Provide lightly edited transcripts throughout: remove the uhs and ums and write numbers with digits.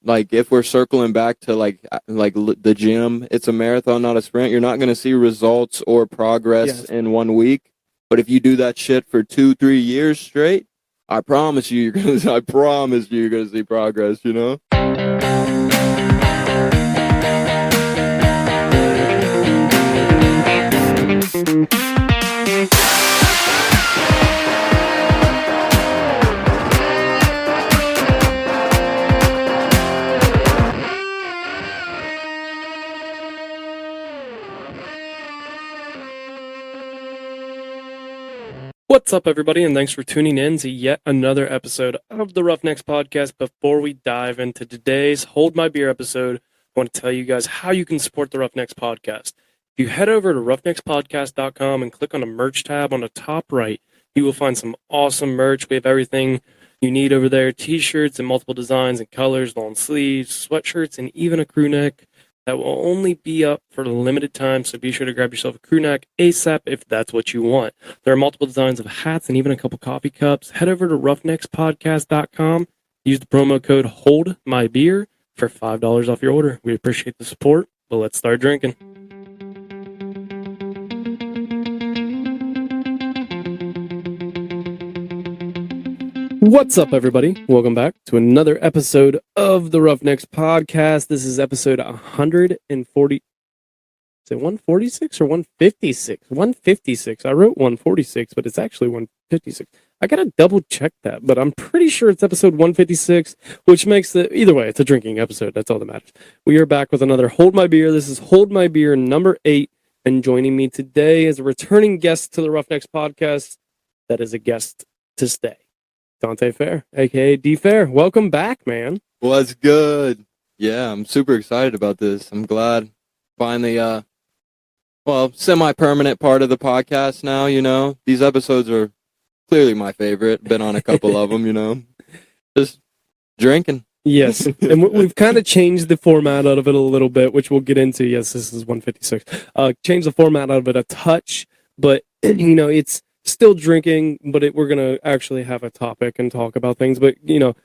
like if we're circling back to the gym, it's a marathon, not a sprint. You're not going to see results or progress in 1 week. But if you do that shit for 2-3 years straight, I promise you're gonna see progress, you know? What's up, everybody, and thanks for tuning in to yet another episode of the Roughnecks Podcast. Before we dive into today's Hold My Beer episode, I want to tell you guys how you can support the Roughnecks Podcast. If you head over to roughneckspodcast.com and click on the merch tab on the top right, you will find some awesome merch. We have everything you need over there, t-shirts in multiple designs and colors, long sleeves, sweatshirts, and even a crew neck that will only be up for a limited time, so be sure to grab yourself a crew neck ASAP if that's what you want. There are multiple designs of hats and even a couple coffee cups. Head over to roughneckspodcast.com. Use the promo code HOLDMYBEER for $5 off your order. We appreciate the support, but let's start drinking. What's up, everybody? Welcome back to another episode of the Roughnecks Podcast. This is episode 140. Is it 146 or 156? 156. I wrote 146, but it's actually 156. I gotta double check that, but I'm pretty sure it's episode 156, which makes either way, it's a drinking episode. That's all that matters. We are back with another Hold My Beer. This is Hold My Beer number 8, and joining me today is a returning guest to the Roughnecks Podcast. That is a guest to stay. Dante Fair, a.k.a. D Fair. Welcome back, man. What's good? Yeah, I'm super excited about this. I'm glad finally, semi-permanent part of the podcast now, you know. These episodes are clearly my favorite. Been on a couple of them, you know. Just drinking. Yes, and we've kind of changed the format out of it a little bit, which we'll get into. Yes, this is 156. Changed the format out of it a touch, but, you know, it's still drinking, but we're going to actually have a topic and talk about things. But, you know,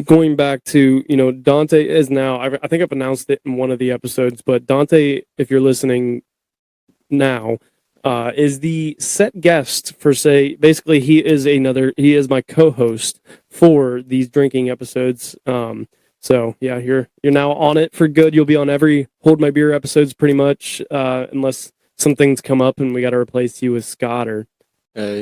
going back to, you know, Dante is now, I think I've announced it in one of the episodes, but Dante, if you're listening now, is the set guest for, basically he is my co-host for these drinking episodes. So yeah, you're now on it for good. You'll be on every Hold My Beer episodes pretty much, unless some things come up and we got to replace you with Scott or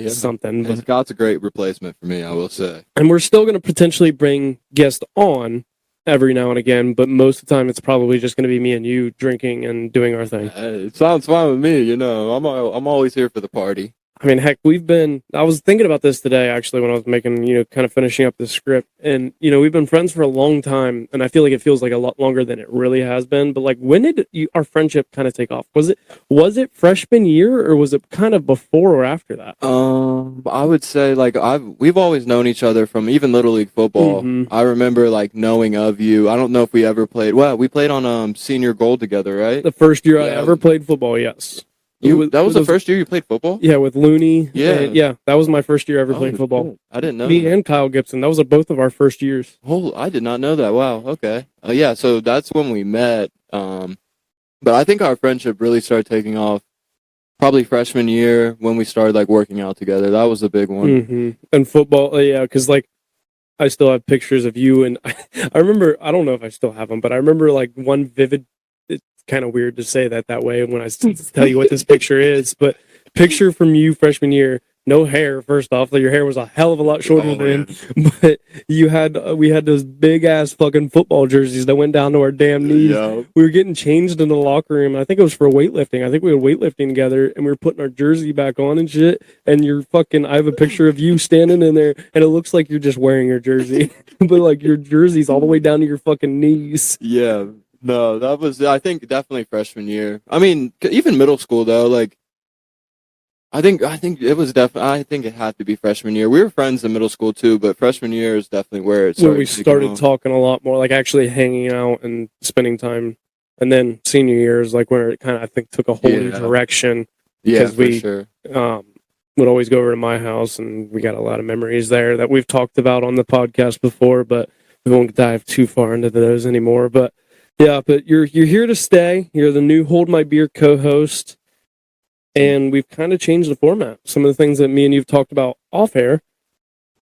something. But Scott's a great replacement for me, I will say. And we're still going to potentially bring guests on every now and again, but most of the time it's probably just going to be me and you drinking and doing our thing. It sounds fine with me, you know. I'm always here for the party. I mean, heck, I was thinking about this today, actually, when I was making, you know, kind of finishing up the script. And, you know, we've been friends for a long time, and I feel like it feels like a lot longer than it really has been. But, like, when did our friendship kind of take off? Was it freshman year, or was it kind of before or after that? I would say, like, we've always known each other from even Little League football. Mm-hmm. I remember, like, knowing of you. I don't know if we ever played. Well, we played on Senior Gold together, right? The first year I ever played football, yes. That was the first year you played football? Yeah, with Looney. Yeah, that was my first year ever playing football. Cool. I didn't know. Me and Kyle Gibson. That was both of our first years. Oh, I did not know that. Wow. Okay. Yeah. So that's when we met. But I think our friendship really started taking off probably freshman year when we started like working out together. That was a big one. Mm-hmm. And football, yeah, because like I still have pictures of you, and I remember. I don't know if I still have them, but I remember like one vivid. Kind of weird to say that way when I tell you what this picture is, but picture from you freshman year, no hair. First off, your hair was a hell of a lot shorter than, but we had those big ass fucking football jerseys that went down to our damn knees. Yeah. We were getting changed in the locker room. And I think it was for weightlifting. I think we were weightlifting together, and we were putting our jersey back on and shit. And I have a picture of you standing in there, and it looks like you're just wearing your jersey, but like your jersey's all the way down to your fucking knees. Yeah. No, that was, I think, definitely freshman year. I mean, even middle school, though, like, I think it was I think it had to be freshman year. We were friends in middle school, too, but freshman year is definitely where we started talking a lot more, like, actually hanging out and spending time. And then senior year is, like, where it kind of, I think, took a whole new direction. Yeah, for sure. Would always go over to my house, and we got a lot of memories there that we've talked about on the podcast before, but we won't dive too far into those anymore. But yeah, but you're here to stay. You're the new Hold My Beer co-host, and we've kind of changed the format. Some of the things that me and you've talked about off air,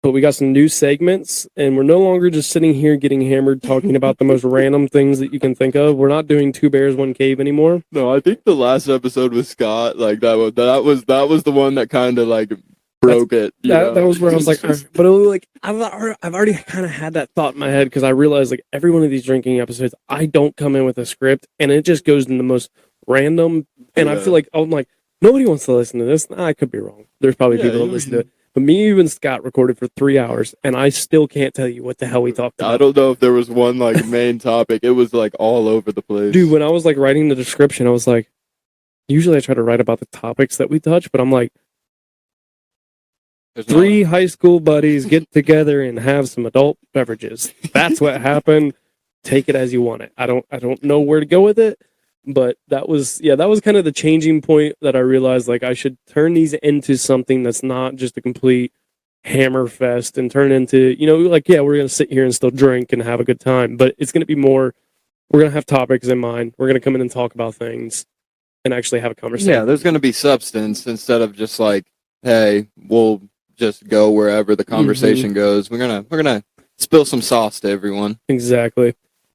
but we got some new segments, and we're no longer just sitting here getting hammered talking about the most random things that you can think of. We're not doing Two Bears, One Cave anymore. No, I think the last episode with Scott, like that was the one that kind of like broke it. That was where I was like, but it was like I've already kind of had that thought in my head because I realized like every one of these drinking episodes, I don't come in with a script, and it just goes in the most random. And I feel like I'm like nobody wants to listen to this. I could be wrong. There's probably people that listen to it. But me and Scott recorded for 3 hours, and I still can't tell you what the hell we talked about. I don't know if there was one like main topic. It was like all over the place. Dude, when I was like writing the description, I was like, usually I try to write about the topics that we touch, but I'm like, three high school buddies get together and have some adult beverages. That's what happened. Take it as you want it. I don't know where to go with it. But that was kind of the changing point that I realized like I should turn these into something that's not just a complete hammer fest and turn into, like, yeah, we're going to sit here and still drink and have a good time, but it's going to be more, we're going to have topics in mind. We're going to come in and talk about things and actually have a conversation. Yeah, there's going to be substance instead of just like, hey, we'll just go wherever the conversation goes. We're going to spill some sauce to everyone. Exactly.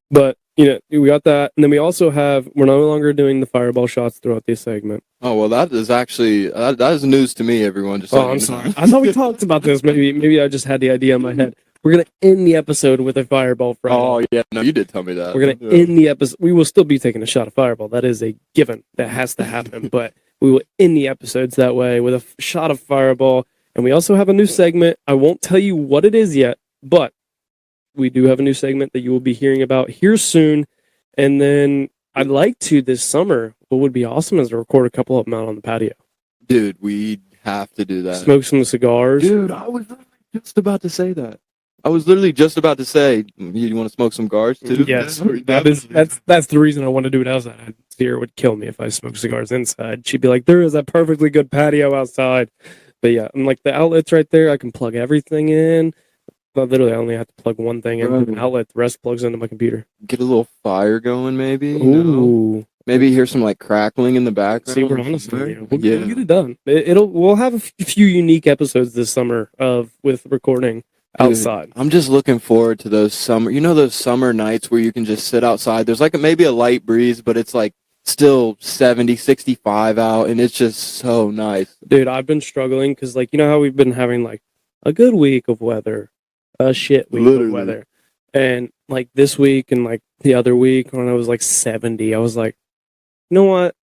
But we got that, and then we also we're no longer doing the fireball shots throughout this segment. Oh, well, that is actually, that is news to me, everyone. I'm sorry. I thought we talked about this. Maybe I just had the idea in my head. We're going to end the episode with a fireball Friday. Oh, yeah. No, you did tell me that. We're going to end the episode. We will still be taking a shot of fireball. That is a given. That has to happen. But we will end the episodes that way with a shot of fireball. And we also have a new segment. I won't tell you what it is yet, but we do have a new segment that you will be hearing about here soon. And then I'd like to this summer, what would be awesome is to record a couple of them out on the patio. Dude, we have to do that. Smoke some cigars. Dude, I was literally just about to say that. You want to smoke some cigars too? Yes, that's the reason I want to do it outside. Sierra would kill me if I smoked cigars inside. She'd be like, there is a perfectly good patio outside. But yeah, I'm like, the outlet's right there. I can plug everything in. Literally, I only have to plug one thing in an outlet. The rest plugs into my computer. Get a little fire going, maybe. Ooh. Maybe hear some like crackling in the background. See, we're honest with you. We'll get it done. We'll have a few unique episodes this summer with recording outside. Dude, I'm just looking forward to those summer nights where you can just sit outside. There's like maybe a light breeze, but it's like still 70, 65 out, and it's just so nice. Dude, I've been struggling because like, how we've been having like a good week of weather. A shit week of weather. And like this week and like the other week when I was like 70, I was like, you know what?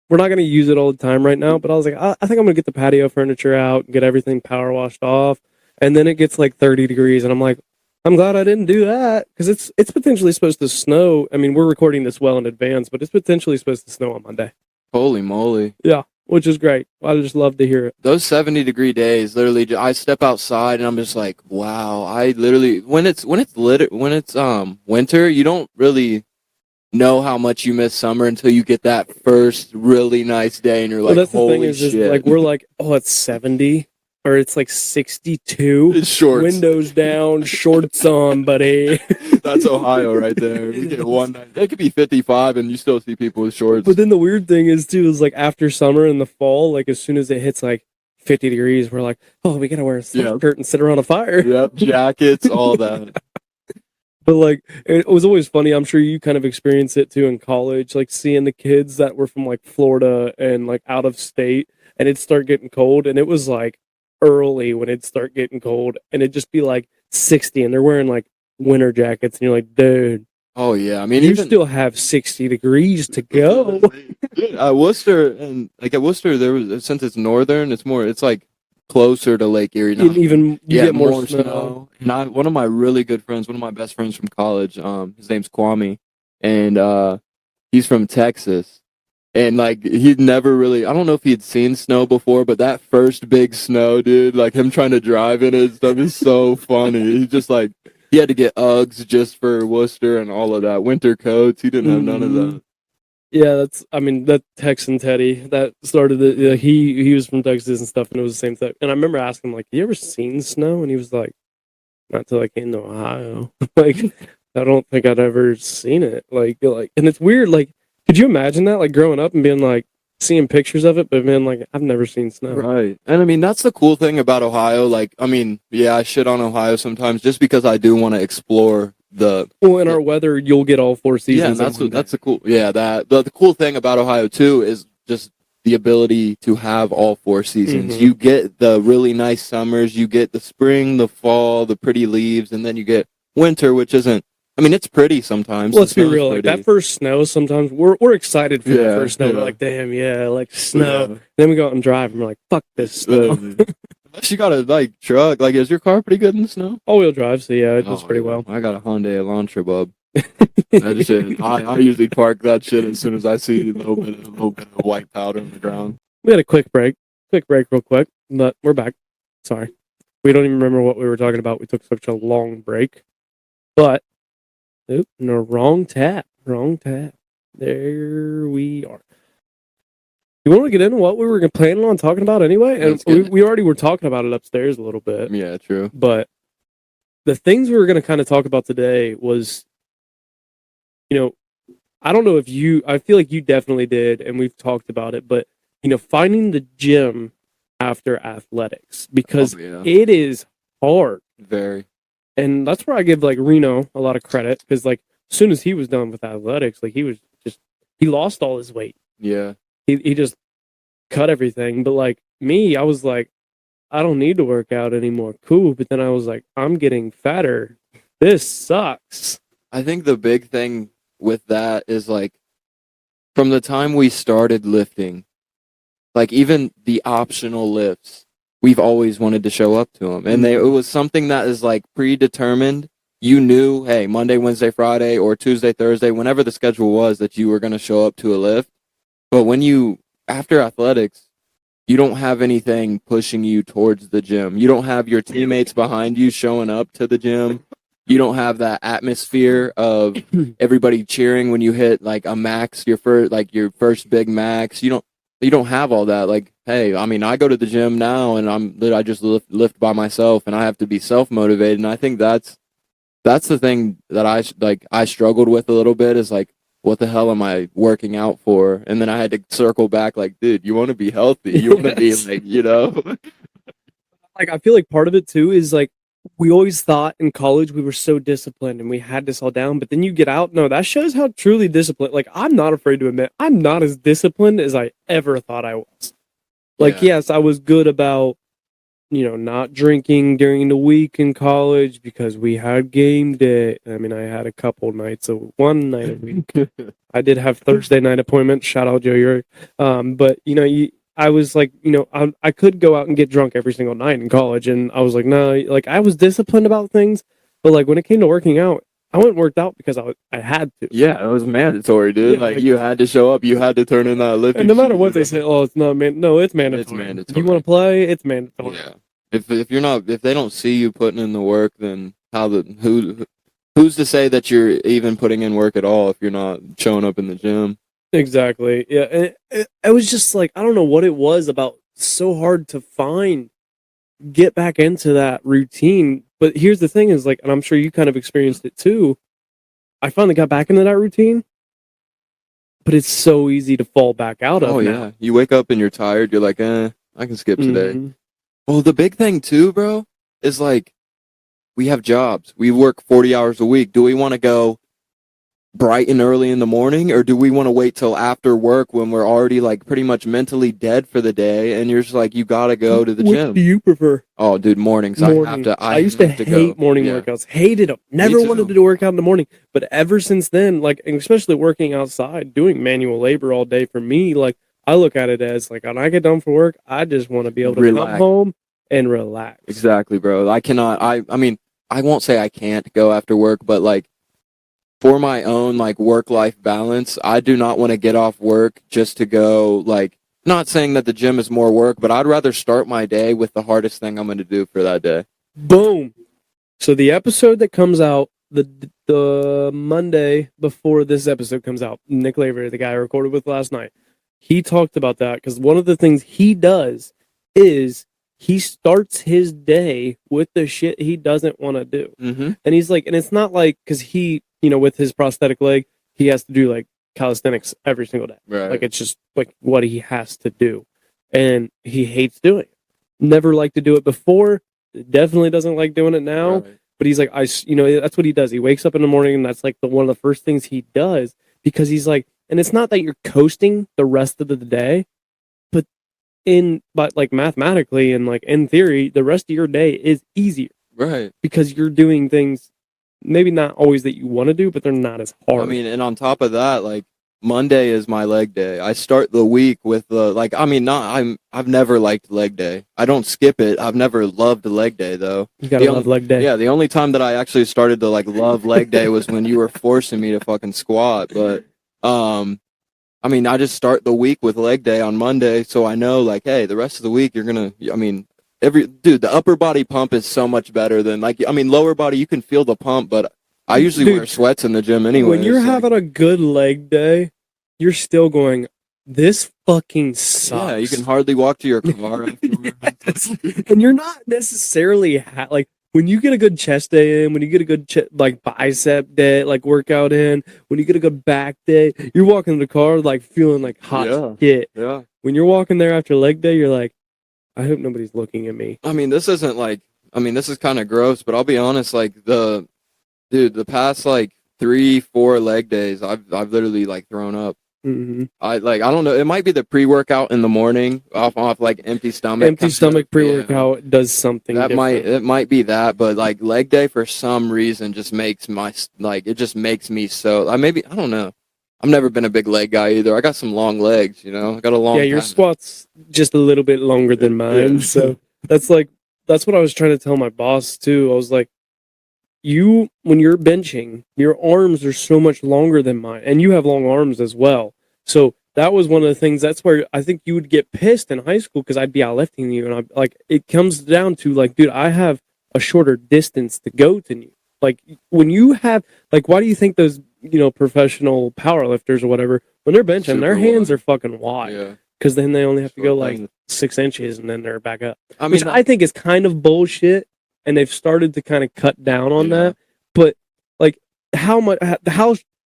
We're not going to use it all the time right now, but I was like, I think I'm going to get the patio furniture out and get everything power washed off. And then it gets like 30 degrees and I'm like, I'm glad I didn't do that because it's potentially supposed to snow. I mean, we're recording this well in advance, but it's potentially supposed to snow on Monday. Holy moly. Yeah. Which is great. I just love to hear it. Those 70-degree days, literally, I step outside and I'm just like, wow. I literally, when it's winter, you don't really know how much you miss summer until you get that first really nice day, and you're like, that's holy the thing shit! Like we're like, oh, it's 70. Or it's like 62. It's shorts. Windows down, shorts on, buddy. That's Ohio right there. We get one night. It could be 55 and you still see people with shorts. But then the weird thing is like after summer in the fall, like as soon as it hits like 50 degrees, we're like, oh, we gotta wear a sweatshirt and sit around a fire. Yep, jackets, all that. But like, it was always funny. I'm sure you kind of experienced it too in college, like seeing the kids that were from like Florida and like out of state, and it'd start getting cold, and it was like early when it'd start getting cold, and it'd just be like 60, and they're wearing like winter jackets, and you're like, dude. Oh yeah, I mean, you still have 60 degrees to go. Dude, at Worcester, there was, since it's northern, it's like closer to Lake Erie now. Even you get more snow. And one of my really good friends, one of my best friends from college, his name's Kwame, and he's from Texas. And like he'd never really, I don't know if he'd seen snow before, but that first big snow, dude, like him trying to drive in it and stuff is so funny. He's just like, he had to get Uggs just for Worcester and all of that. Winter coats, he didn't have none of that. Yeah, that Texan Teddy, that started it. He was from Texas and stuff, and it was the same thing. And I remember asking him, like, you ever seen snow? And he was like, not till I came to Ohio. Like, I don't think I'd ever seen it. Like, and it's weird. Like, could you imagine that? Like, growing up and being like, seeing pictures of it, but being like, I've never seen snow. Right. And I mean, that's the cool thing about Ohio. Like, I mean, yeah, I shit on Ohio sometimes just because I do want to explore well, in our weather, you'll get all 4 seasons. Yeah, that's the cool. Yeah, the cool thing about Ohio too is just the ability to have all 4 seasons. You get the really nice summers, you get the spring, the fall, the pretty leaves, and then you get winter, which isn't. I mean, it's pretty sometimes. Let's be real. Like, that first snow, sometimes we're excited for that first snow. Yeah. We're like, damn, yeah, like snow. Yeah. Then we go out and drive, and we're like, fuck this snow. Unless you got a like truck, like, is your car pretty good in the snow? All-wheel drive, so yeah, it does pretty well. I got a Hyundai Elantra, bub. That shit, I usually park that shit as soon as I see a little bit of white powder on the ground. We had a quick break real quick, but we're back. Sorry. We don't even remember what we were talking about. We took such a long break. But, no, wrong tap. There we are. You want to get into what we were planning on talking about anyway? And we already were talking about it upstairs a little bit. Yeah, true. But the things we were going to kind of talk about today was, I don't know if I feel like you definitely did, and we've talked about it, but, finding the gym after athletics, because it is hard. Very. And that's where I give, like, Reno a lot of credit, because, like, as soon as he was done with athletics, like, he lost all his weight. Yeah. He just cut everything. But, like, me, I was like, I don't need to work out anymore. Cool. But then I was like, I'm getting fatter. This sucks. I think the big thing with that is, like, from the time we started lifting, like, even the optional lifts, we've always wanted to show up to them. And it was something that is, like, predetermined. You knew, hey, Monday, Wednesday, Friday, or Tuesday, Thursday, whenever the schedule was, that you were going to show up to a lift. But after athletics, you don't have anything pushing you towards the gym. You don't have your teammates behind you showing up to the gym. You don't have that atmosphere of everybody cheering when you hit, like, a max, your first big max. You don't have all that. Like, hey, I mean, I go to the gym now and I just lift by myself, and I have to be self-motivated. And I think that's the thing that I struggled with a little bit, is like, what the hell am I working out for? And then I had to circle back, like, dude, you want to be healthy. You want to be, like, Like, I feel like part of it too is, like, we always thought in college we were so disciplined and we had this all down, but then you get out. No, that shows how truly disciplined. Like, I'm not afraid to admit I'm not as disciplined as I ever thought I was. Like, yes, I was good about, not drinking during the week in college because we had game day. I mean, I had a couple nights, so one night a week. I did have Thursday night appointments. Shout out Joe Urick. But, I was like, I could go out and get drunk every single night in college. And I was like, no, like, I was disciplined about things. But, like, when it came to working out, I went and worked out because I had to. Yeah, it was mandatory, dude. Yeah, like, you had to show up. You had to turn in that lifting. And no matter what they say, oh, it's not no, it's mandatory. It's mandatory. You want to play? It's mandatory. Yeah. If they don't see you putting in the work, then who's to say that you're even putting in work at all if you're not showing up in the gym? Exactly. Yeah. And it was just like, I don't know what it was about, so hard to get back into that routine. But here's the thing is, like, and I'm sure you kind of experienced it too. I finally got back into that routine, but it's so easy to fall back out of. Oh, yeah. Now. You wake up and you're tired. You're like, I can skip today. Well, the big thing too, bro, is, like, we have jobs. We work 40 hours a week. Do we want to go bright and early in the morning, or do we want to wait till after work when we're already, like, pretty much mentally dead for the day, and you're just like, you gotta go to the gym? What do you prefer? Oh, dude, mornings. I used to hate morning workouts. Hated them. Never wanted to work out in the morning. But ever since then, like, especially working outside, doing manual labor all day, for me, like, I look at it as, like, when I get done for work, I just want to be able to come home and relax. Exactly, bro. I mean, I won't say I can't go after work, but, like, for my own, like, work-life balance, I do not want to get off work just to go, like, not saying that the gym is more work, but I'd rather start my day with the hardest thing I'm going to do for that day. Boom. So the episode that comes out, the Monday before this episode comes out, Nick Laver, the guy I recorded with last night, he talked about that, because one of the things he does is he starts his day with the shit he doesn't want to do. Mm-hmm. And he's like, and it's not like, because he, with his prosthetic leg, he has to do like calisthenics every single day. Right. Like, it's just like what he has to do. And he hates doing it. Never liked to do it before. Definitely doesn't like doing it now. Right. But he's like, that's what he does. He wakes up in the morning and that's like one of the first things he does, because he's like, and it's not that you're coasting the rest of the day, but like mathematically and like in theory, the rest of your day is easier. Right. Because you're doing things maybe not always that you want to do, but they're not as hard. I mean, and on top of that, like, Monday is my leg day. I start the week with I've never liked leg day. I don't skip it. I've never loved leg day though. You gotta love leg day. Yeah, the only time that I actually started to like love leg day was when you were forcing me to fucking squat. But I mean, I just start the week with leg day on Monday, so I know like, hey, the rest of the week you're gonna. I mean, the upper body pump is so much better than lower body. You can feel the pump, but I usually wear sweats in the gym anyway. When you're having a good leg day, you're still going, this fucking sucks. Yeah, you can hardly walk to your car. And you're not necessarily like, when you get a good chest day in, when you get a good bicep day, like workout in, when you get a good back day, you're walking in the car like feeling like hot shit. Yeah. When you're walking there after leg day, you're like, I hope nobody's looking at me. I mean, this is kind of gross, but I'll be honest, like the past like 3-4 leg days, I've literally like thrown up. Mm-hmm. I don't know. It might be the pre-workout in the morning off like empty stomach. Empty stomach pre-workout does something. It might be that, but like leg day for some reason just makes me so. I don't know. I've never been a big leg guy either. I got some long legs, I got a long. Yeah, your squat's just a little bit longer than mine, so that's what I was trying to tell my boss too. I was like, when you're benching, your arms are so much longer than mine, and you have long arms as well. So that was one of the things. That's where I think you would get pissed in high school, because I'd be outlifting you, and I'm like, it comes down to like, dude, I have a shorter distance to go than you. Like, when you have, like, why do you think those professional powerlifters or whatever, when they're benching, their hands are fucking wide, because then they only have to go like 6 inches and then they're back up. Which I think is kind of bullshit. And they've started to kind of cut down on that. But like, how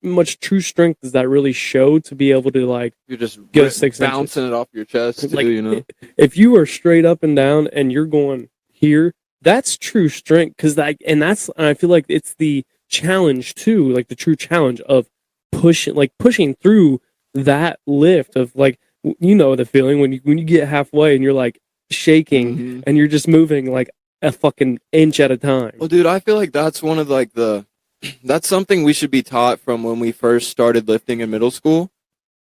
much true strength does that really show to be able to like, you're just go 6 inches, bouncing it off your chest too, If you are straight up and down and you're going here, that's true strength. And I feel like it's the challenge too, like the true challenge of pushing through that lift of like, the feeling when you get halfway and you're like shaking and you're just moving like a fucking inch at a time. Well, dude, I feel like that's one of like that's something we should be taught from when we first started lifting in middle school.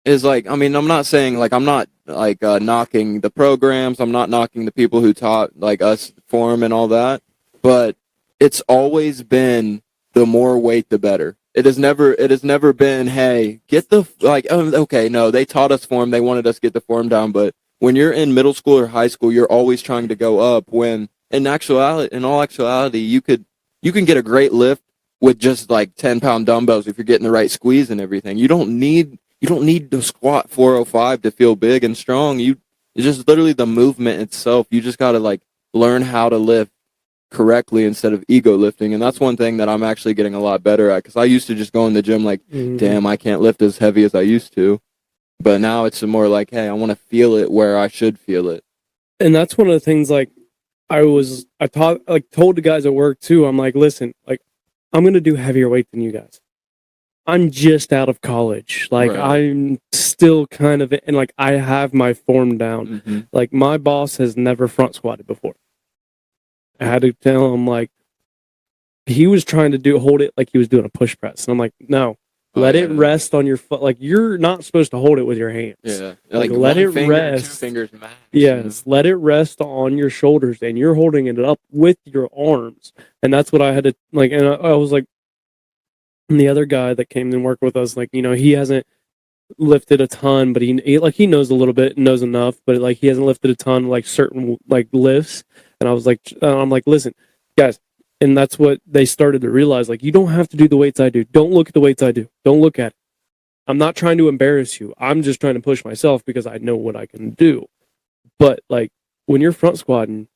Is like, I mean, I'm not saying like, I'm not like knocking the programs. I'm not knocking the people who taught like us form and all that. But it's always been the more weight, the better. It has never been, hey, get the okay, no, they taught us form. They wanted us to get the form down. But when you're in middle school or high school, you're always trying to go up. When in all actuality, you can get a great lift with just like 10-pound dumbbells if you're getting the right squeeze and everything. You don't need to squat 405 to feel big and strong. It's just literally the movement itself. You just got to like learn how to lift correctly instead of ego lifting. And that's one thing that I'm actually getting a lot better at, because I used to just go in the gym like, damn, I can't lift as heavy as I used to. But now it's more like, hey, I want to feel it where I should feel it. And that's one of the things like, I told the guys at work too, I'm like, listen, like, I'm going to do heavier weight than you guys. I'm just out of college. Like, I'm still kind of, and like, I have my form down. Like, my boss has never front squatted before. I had to tell him, like, he was trying to hold it like he was doing a push press. And I'm like, no. Let it rest on your foot. Like, you're not supposed to hold it with your hands. Yeah. Like let it rest. 2 fingers max. Yes. Let it rest on your shoulders, and you're holding it up with your arms. And that's what I had to, like, and I was like, and the other guy that came and worked with us, like, he hasn't lifted a ton, but he knows a little bit, knows enough, but like, he hasn't lifted a ton, like certain like lifts. And I was like, I'm like, listen, guys. And that's what they started to realize. Like, you don't have to do the weights I do. Don't look at the weights I do. Don't look at it. I'm not trying to embarrass you. I'm just trying to push myself because I know what I can do. But, like, when you're front squatting,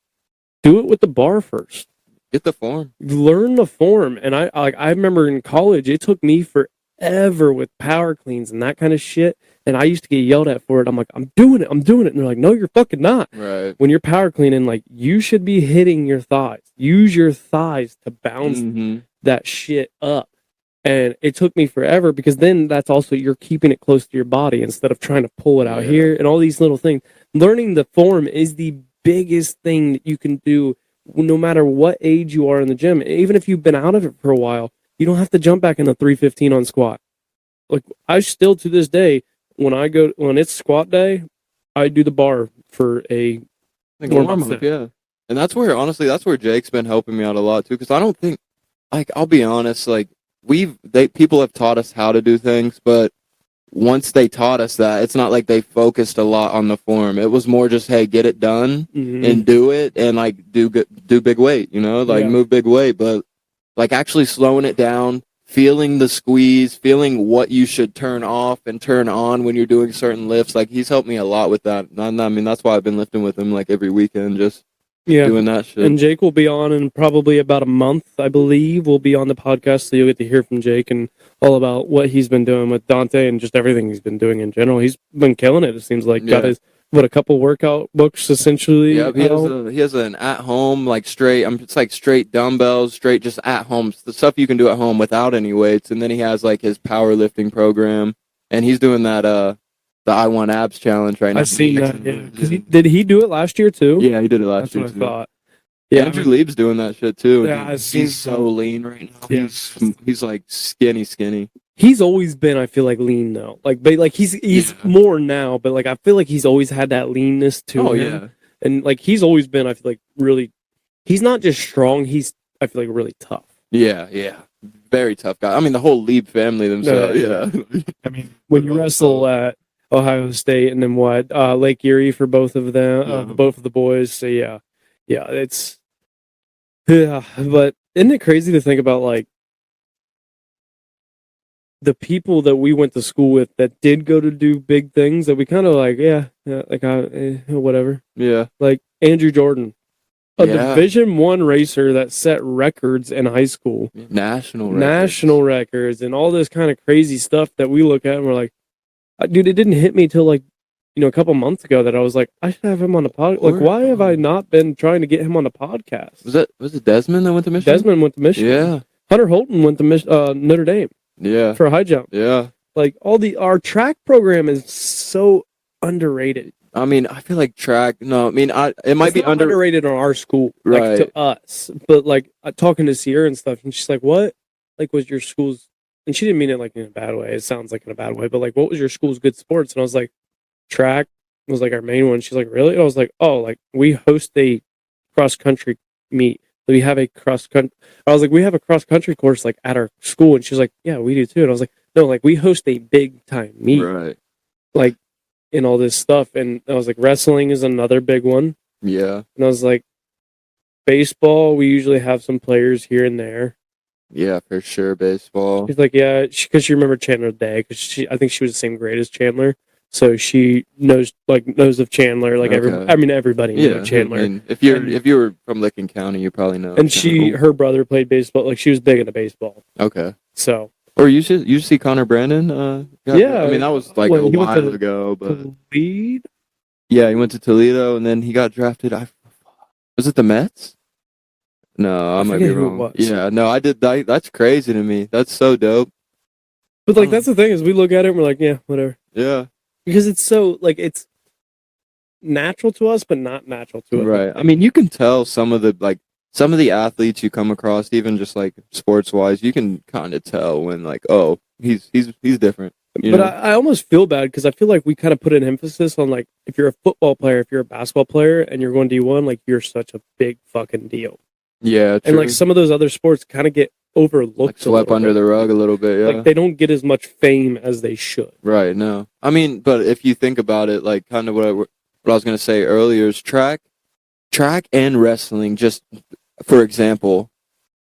do it with the bar first. Get the form. Learn the form. And I remember in college, it took me forever with power cleans and that kind of shit. And I used to get yelled at for it. I'm like, I'm doing it. And they're like, no, you're fucking not. Right. When you're power cleaning, like, you should be hitting your thighs. Use your thighs to bounce that shit up. And it took me forever because then that's also, you're keeping it close to your body instead of trying to pull it out here and all these little things. Learning the form is the biggest thing that you can do no matter what age you are in the gym. Even if you've been out of it for a while, you don't have to jump back in the 315 on squat. Like, I still to this day, when it's squat day, I do the bar for a warm up. Yeah. And that's where Jake's been helping me out a lot too. Cause I don't think, like, I'll be honest, like, people have taught us how to do things, but once they taught us that, it's not like they focused a lot on the form. It was more just, hey, get it done and do it, and like do big weight, move big weight, but like actually slowing it down, feeling the squeeze, feeling what you should turn off and turn on when you're doing certain lifts. Like, he's helped me a lot with that. I mean, that's why I've been lifting with him like every weekend, just doing that shit. And Jake will be on in probably about a month, I believe. We'll be on the podcast, so you'll get to hear from Jake and all about what he's been doing with Dante and just everything he's been doing in general. He's been killing it, it seems like. Got his, a couple workout books, essentially. Yeah, he has an at-home, like, it's like straight dumbbells, straight just at-home, the stuff you can do at home without any weights. And then he has, like, his powerlifting program. And he's doing that, the I Want Abs challenge right now. I've seen that, yeah. Did he do it last year, too? Yeah, he did it last year, too. That's what I thought. Yeah, Andrew Lieb's doing that shit, too. Yeah, he's so lean right now. Yeah. He's like, skinny. He's always been, I feel like, lean, though. But he's more now, but, like, I feel like he's always had that leanness to him. Oh, yeah. And, like, he's always been, I feel like, really... He's not just strong, he's, I feel like, really tough. Yeah. Very tough guy. I mean, the whole Lieb family themselves, I mean, when you wrestle at Ohio State and then Lake Erie for both of them, both of the boys. So it's but isn't it crazy to think about, like, the people that we went to school with that did go to do big things that we kind of like, whatever. Yeah. Like Andrew Jordan, a Division I racer that set records in high school, national records, and all this kind of crazy stuff that we look at and we're like, dude, it didn't hit me till like, a couple months ago that I was like, I should have him on the podcast. Like, why have I not been trying to get him on the podcast? Was it Desmond that went to Michigan? Desmond went to Michigan. Yeah. Hunter Holton went to Notre Dame. Yeah. For a high jump. Yeah. Like, our track program is so underrated. I mean, I feel like track. No, I mean, it might be underrated on our school, right? Like, to us, but like talking to Sierra and stuff, and she's like, "What? Like, was your school's?" And she didn't mean it like in a bad way. It sounds like in a bad way, but like, what was your school's good sports? And I was like, track was like our main one. She's like, really? And I was like, oh, like we host a cross country meet. We have a cross country. I was like, we have a cross country course like at our school, and she's like, yeah, we do too. And I was like, no, like we host a big time meet, right? Like. And all this stuff, and I was like, wrestling is another big one. Yeah. And I was like, baseball, we usually have some players here and there. Yeah, for sure, baseball. She's like, yeah, because she remembered Chandler Day, because I think she was the same grade as Chandler, so she knows of Chandler, like everybody knew Chandler. I mean, if you were from Licking County, you probably know. And her brother played baseball, like she was big into baseball. Okay. So. Or you see Connor Brandon? Yeah, I mean that was like a while ago, but Toledo? Yeah, he went to Toledo, and then he got drafted. Was it the Mets? No, I might be wrong. Yeah, no, I did. That's crazy to me. That's so dope. But like that's the thing is we look at it and we're like, yeah, whatever. Yeah, because it's so like it's natural to us, but not natural to us. Right. I mean, you can tell some of the athletes you come across, even just like sports wise, you can kind of tell when like, oh, he's different. But I almost feel bad because I feel like we kind of put an emphasis on like, if you're a football player, if you're a basketball player and you're going D1, like you're such a big fucking deal. Yeah. True. And like some of those other sports kind of get overlooked. Like swept under the rug a little bit. Yeah. Like they don't get as much fame as they should. Right. No. I mean, but if you think about it, like kind of what I was going to say earlier is track and wrestling, just for example,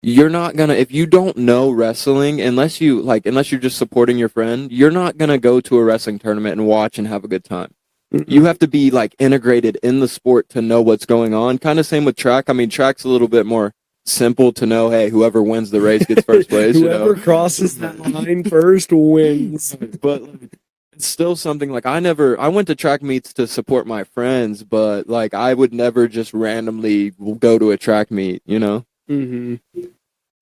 you're not gonna, if you don't know wrestling, unless you're just supporting your friend, you're not gonna go to a wrestling tournament and watch and have a good time. You have to be like integrated in the sport to know what's going on. Kind of same with track. I mean, track's a little bit more simple to know, hey, whoever wins the race gets first place. Whoever crosses that line first wins. But it's still something like I went to track meets to support my friends, but like I would never just randomly go to a track meet, you know? Mm-hmm.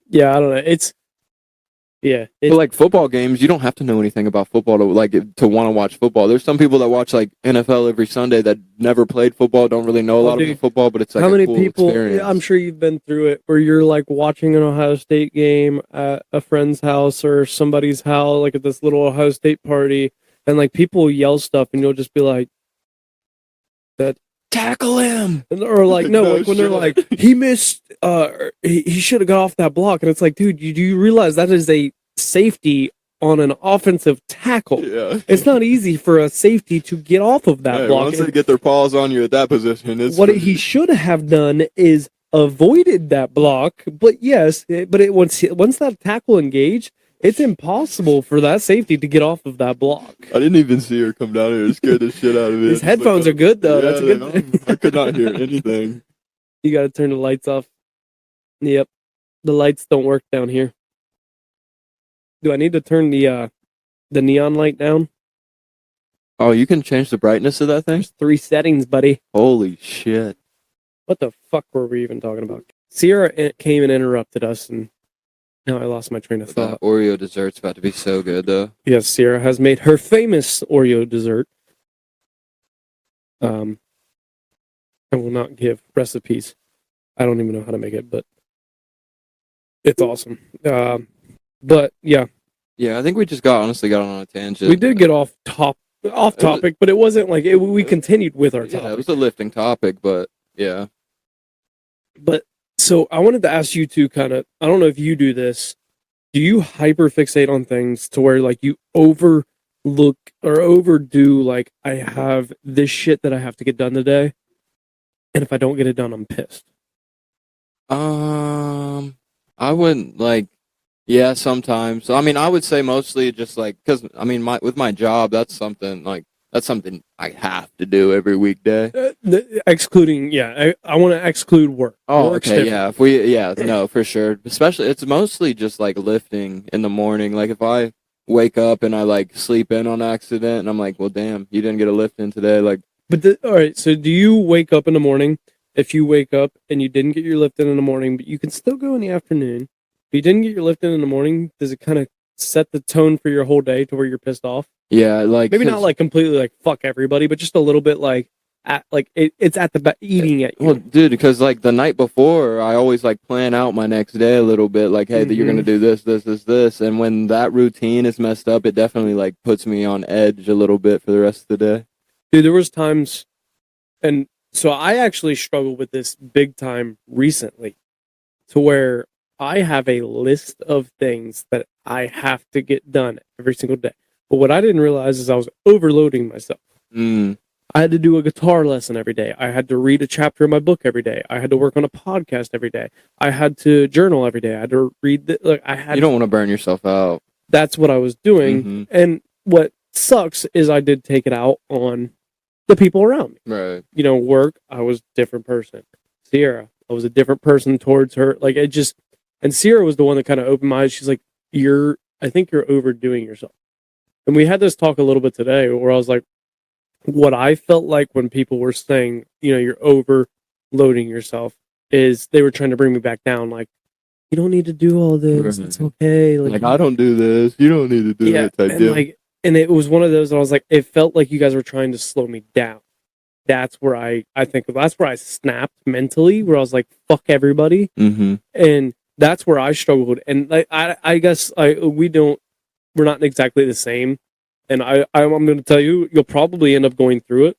Yeah, I don't know. But like football games, you don't have to know anything about football to want to watch football. There's some people that watch like NFL every Sunday that never played football, don't really know a lot about football, but it's like how many cool people? Experience. I'm sure you've been through it where you're like watching an Ohio State game at a friend's house or somebody's house, like at this little Ohio State party, and like people yell stuff, and you'll just be like, "That tackle him," or like no, like when they're like, "He missed, he should have got off that block," and it's like, dude, do you realize that is a safety on an offensive tackle? Yeah. It's not easy for a safety to get off of that block. Once they get their paws on you at that position, he should have done is avoided that block. But yes, once that tackle engaged, it's impossible for that safety to get off of that block. I didn't even see her come down here. It scared the shit out of me. His headphones are good though. That's a good thing. I could not hear anything. You got to turn the lights off. Yep, the lights don't work down here. Do I need to turn the neon light down? Oh, you can change the brightness of that thing? There's 3 settings, buddy. Holy shit. What the fuck were we even talking about? Sierra came and interrupted us, and now I lost my train of thought. That Oreo dessert's about to be so good, though. Yes, Sierra has made her famous Oreo dessert. I will not give recipes. I don't even know how to make it, but it's awesome. But yeah. Yeah, I think we just honestly got on a tangent. We did get off topic, but it wasn't like we continued with our topic. Yeah, it was a lifting topic, but yeah. But so I wanted to ask you two kind of, I don't know if you do this. Do you hyperfixate on things to where like you overlook or overdo, like, I have this shit that I have to get done today, and if I don't get it done, I'm pissed? I wouldn't yeah, sometimes. I mean, I would say mostly just because I mean, with my job, that's something I have to do every weekday. Excluding, yeah, I want to exclude work. Oh, okay, yeah. No, for sure. Especially, it's mostly just like lifting in the morning. Like if I wake up and I like sleep in on accident, and I'm like, well, damn, you didn't get a lift in today. Like, but all right. So do you wake up in the morning? If you wake up and you didn't get your lift in the morning, but you can still go in the afternoon. If you didn't get your lift in the morning, does it kind of set the tone for your whole day to where you're pissed off? Yeah, like maybe not like completely like fuck everybody, but just a little bit like it's at the eating at you. Well, dude, because like the night before, I always like plan out my next day a little bit. Like, hey, you're gonna do this, and when that routine is messed up, it definitely like puts me on edge a little bit for the rest of the day. Dude, there was times, and so I actually struggled with this big time recently, to where I have a list of things that I have to get done every single day. But what I didn't realize is I was overloading myself. I had to do a guitar lesson every day. I had to read a chapter of my book every day. I had to work on a podcast every day. I had to journal every day. I had to read you don't want to burn yourself out. That's what I was doing. And what sucks is I did take it out on the people around me. Right. You know, work, I was a different person. Sierra, I was a different person towards her. Like, it just... And Sierra was the one that kind of opened my eyes. She's like, I think you're overdoing yourself. And we had this talk a little bit today where I was like, what I felt like when people were saying, you know, you're overloading yourself, is they were trying to bring me back down. Like, you don't need to do all this. It's okay. Like I don't do this. You don't need to do that type and deal. And it was one of those that I was like, it felt like you guys were trying to slow me down. That's where I think that's where I snapped mentally, where I was like, fuck everybody. And that's where I struggled. And I guess we're not exactly the same. And I'm going to tell you, you'll probably end up going through it,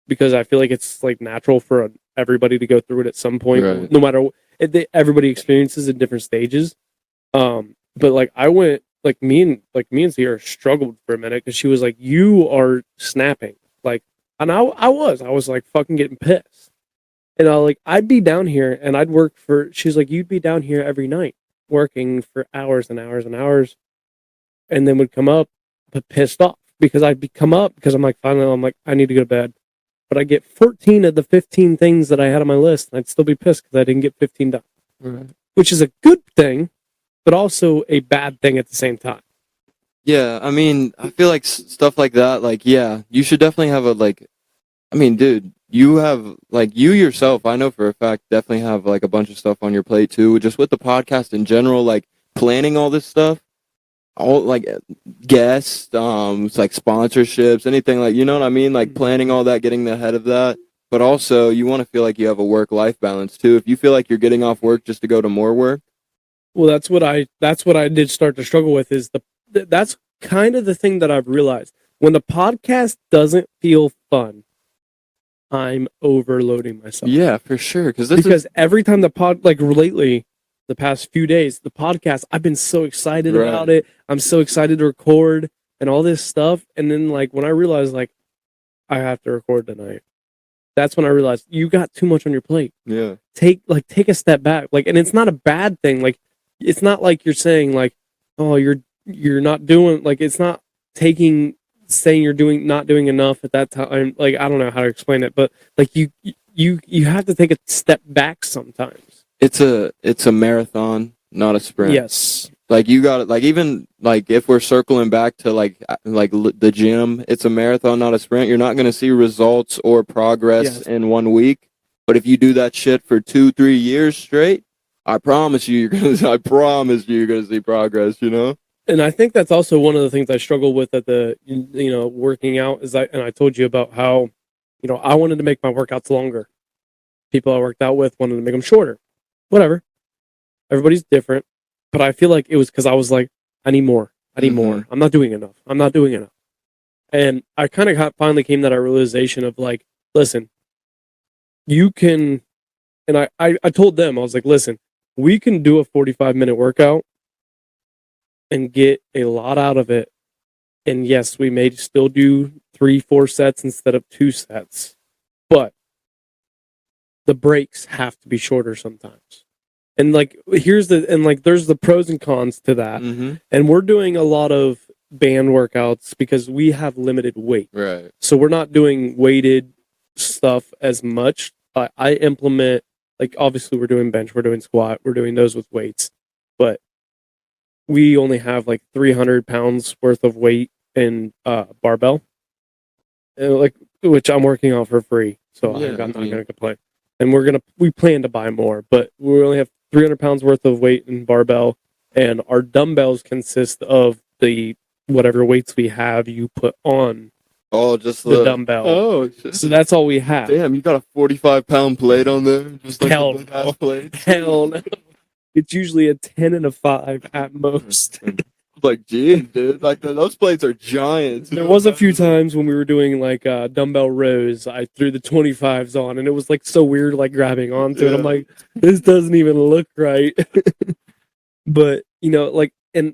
because I feel like it's like natural for everybody to go through it at some point, right. No matter what. Everybody experiences in different stages. But like I went, like me and Sierra struggled for a minute, because she was like, you are snapping. Like, and I was like fucking getting pissed. And I'd be down here and I'd work she's like, you'd be down here every night working for hours and hours and hours, and then would come up but pissed off because I'd come up because I'm like, finally, I'm like, I need to go to bed. But I get 14 of the 15 things that I had on my list, and I'd still be pissed because I didn't get 15 done. Right. Which is a good thing, but also a bad thing at the same time. Yeah, I mean, I feel like stuff like that, like, yeah, you should definitely have a, like, I mean, dude, you have, like, you yourself, I know for a fact, definitely have, like, a bunch of stuff on your plate, too, just with the podcast in general, like, planning all this stuff, all, like, guests, it's like sponsorships, anything, like, you know what I mean? Like, planning all that, getting ahead of that, but also, you want to feel like you have a work-life balance, too. If you feel like you're getting off work just to go to more work. Well, that's what I did start to struggle with, is that's kind of the thing that I've realized. When the podcast doesn't feel fun, I'm overloading myself. Yeah, for sure. Because every time like lately, the past few days, the podcast, I've been so excited about it. I'm so excited to record and all this stuff. And then, like, when I realized, like, I have to record tonight, that's when I realized you got too much on your plate. Yeah. Take a step back. Like, and it's not a bad thing. Like, it's not like you're saying, like, oh, you're not doing, like, it's not saying you're not doing enough at that time. Like, I don't know how to explain it, but like you have to take a step back sometimes. It's a marathon, not a sprint. Yes. Like, you got it. Like, even like if we're circling back to like the gym, it's a marathon, not a sprint. You're not going to see results or progress in 1 week, but if you do that shit for 2-3 years straight, I promise you, you're gonna see progress. You know. And I think that's also one of the things I struggle with at the working out is I told you about how I wanted to make my workouts longer. People I worked out with wanted to make them shorter. Whatever. Everybody's different. But I feel like it was because I was like, I need more. More. I'm not doing enough. And I kind of finally came to that realization of, like, listen, you can, and I told them, I was like, listen, we can do a 45-minute workout and get a lot out of it. And yes, we may still do 3-4 sets instead of 2 sets, but the breaks have to be shorter sometimes. And like, there's the pros and cons to that. Mm-hmm. And we're doing a lot of band workouts because we have limited weight. Right. So we're not doing weighted stuff as much. I implement, like, obviously we're doing bench, we're doing squat, we're doing those with weights, but we only have like 300 pounds worth of weight in barbell, which I'm working on for free. So I'm not going to complain. And we plan to buy more, but we only have 300 pounds worth of weight in barbell, and our dumbbells consist of the whatever weights we have you put on. Oh, just the dumbbell. Oh, shit. So that's all we have. Damn, you got a 45-pound plate on there? Just like Hell a big ass plate? Hell no. It's usually a 10 and a 5 at most. Like, geez, dude, like those plates are giant. There was a few times when we were doing like dumbbell rows, I threw the 25s on, and it was like so weird, like grabbing onto it. I'm like, this doesn't even look right. But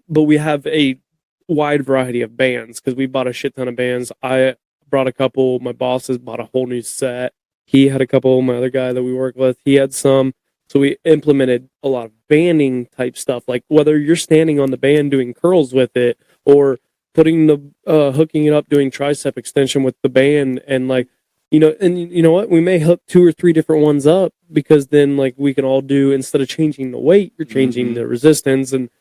but we have a wide variety of bands because we bought a shit ton of bands. I brought a couple. My boss has bought a whole new set. He had a couple. My other guy that we work with, he had some. So we implemented a lot of banding type stuff, like whether you're standing on the band doing curls with it, or putting hooking it up, doing tricep extension with the band, and like, and you know what, we may hook 2 or 3 different ones up, because then like we can all do, instead of changing the weight, you're changing the resistance. And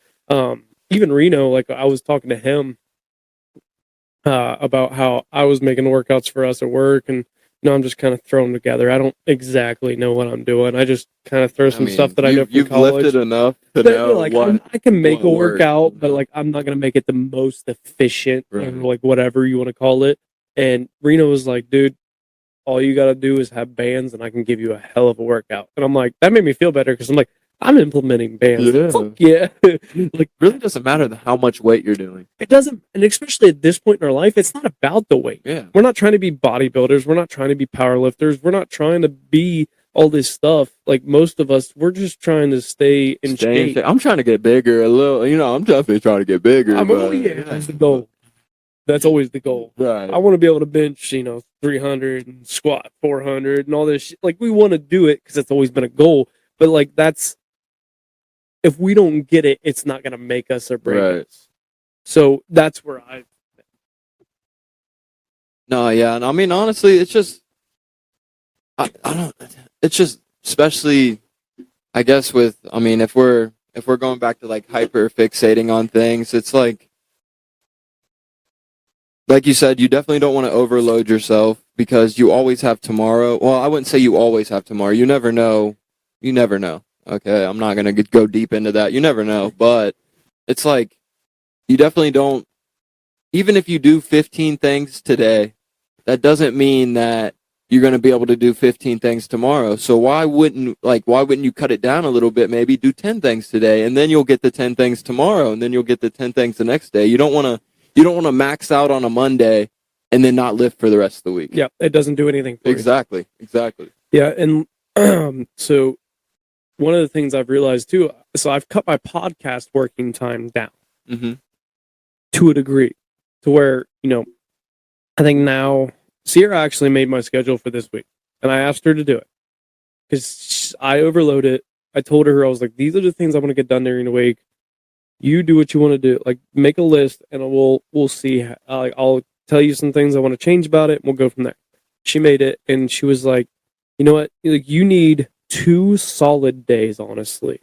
even Reno, like I was talking to him about how I was making workouts for us at work, and I'm just kind of throwing them together. I don't exactly know what I'm doing. I just kind of throw some stuff that I know from you've college. Lifted enough to know like, what I can make a workout, works. but like I'm not gonna make it the most efficient, or like whatever you want to call it. And Reno was like, dude, all you gotta do is have bands, and I can give you a hell of a workout. And I'm like, that made me feel better, because I'm like, I'm implementing bands. Yeah. Fuck yeah. Like, really doesn't matter how much weight you're doing. It doesn't, and especially at this point in our life, it's not about the weight. Yeah. We're not trying to be bodybuilders. We're not trying to be powerlifters. We're not trying to be all this stuff. Like most of us, we're just trying to stay in shape. I'm trying to get bigger a little. I'm definitely trying to get bigger. That's the goal. That's always the goal. Right. I want to be able to bench, 300 and squat 400 and all this shit. Like, we want to do it because it's always been a goal. But like, if we don't get it, it's not going to make us or break us. So that's where No, yeah, and I mean honestly, it's just I don't. It's just especially I guess if we're going back to like hyper fixating on things, it's like you said, you definitely don't want to overload yourself because you always have tomorrow. Well, I wouldn't say you always have tomorrow. You never know. You never know. Okay, I'm not gonna go deep into that. You never know, but it's like you definitely don't. Even if you do 15 things today, that doesn't mean that you're going to be able to do 15 things tomorrow. So why wouldn't you cut it down a little bit, maybe do 10 things today, and then you'll get the 10 things tomorrow, and then you'll get the 10 things the next day. You don't want to max out on a Monday and then not lift for the rest of the week. Yeah, it doesn't do anything for you. Exactly. Yeah, and so one of the things I've realized too, so I've cut my podcast working time down to a degree, to where, I think now Sierra actually made my schedule for this week, and I asked her to do it because I overload it. I told her, I was like, these are the things I want to get done during the week. You do what you want to do. Like, make a list, and we'll see. I'll tell you some things I want to change about it, and we'll go from there. She made it, and she was like, you know what? Like, you need 2 solid days, honestly,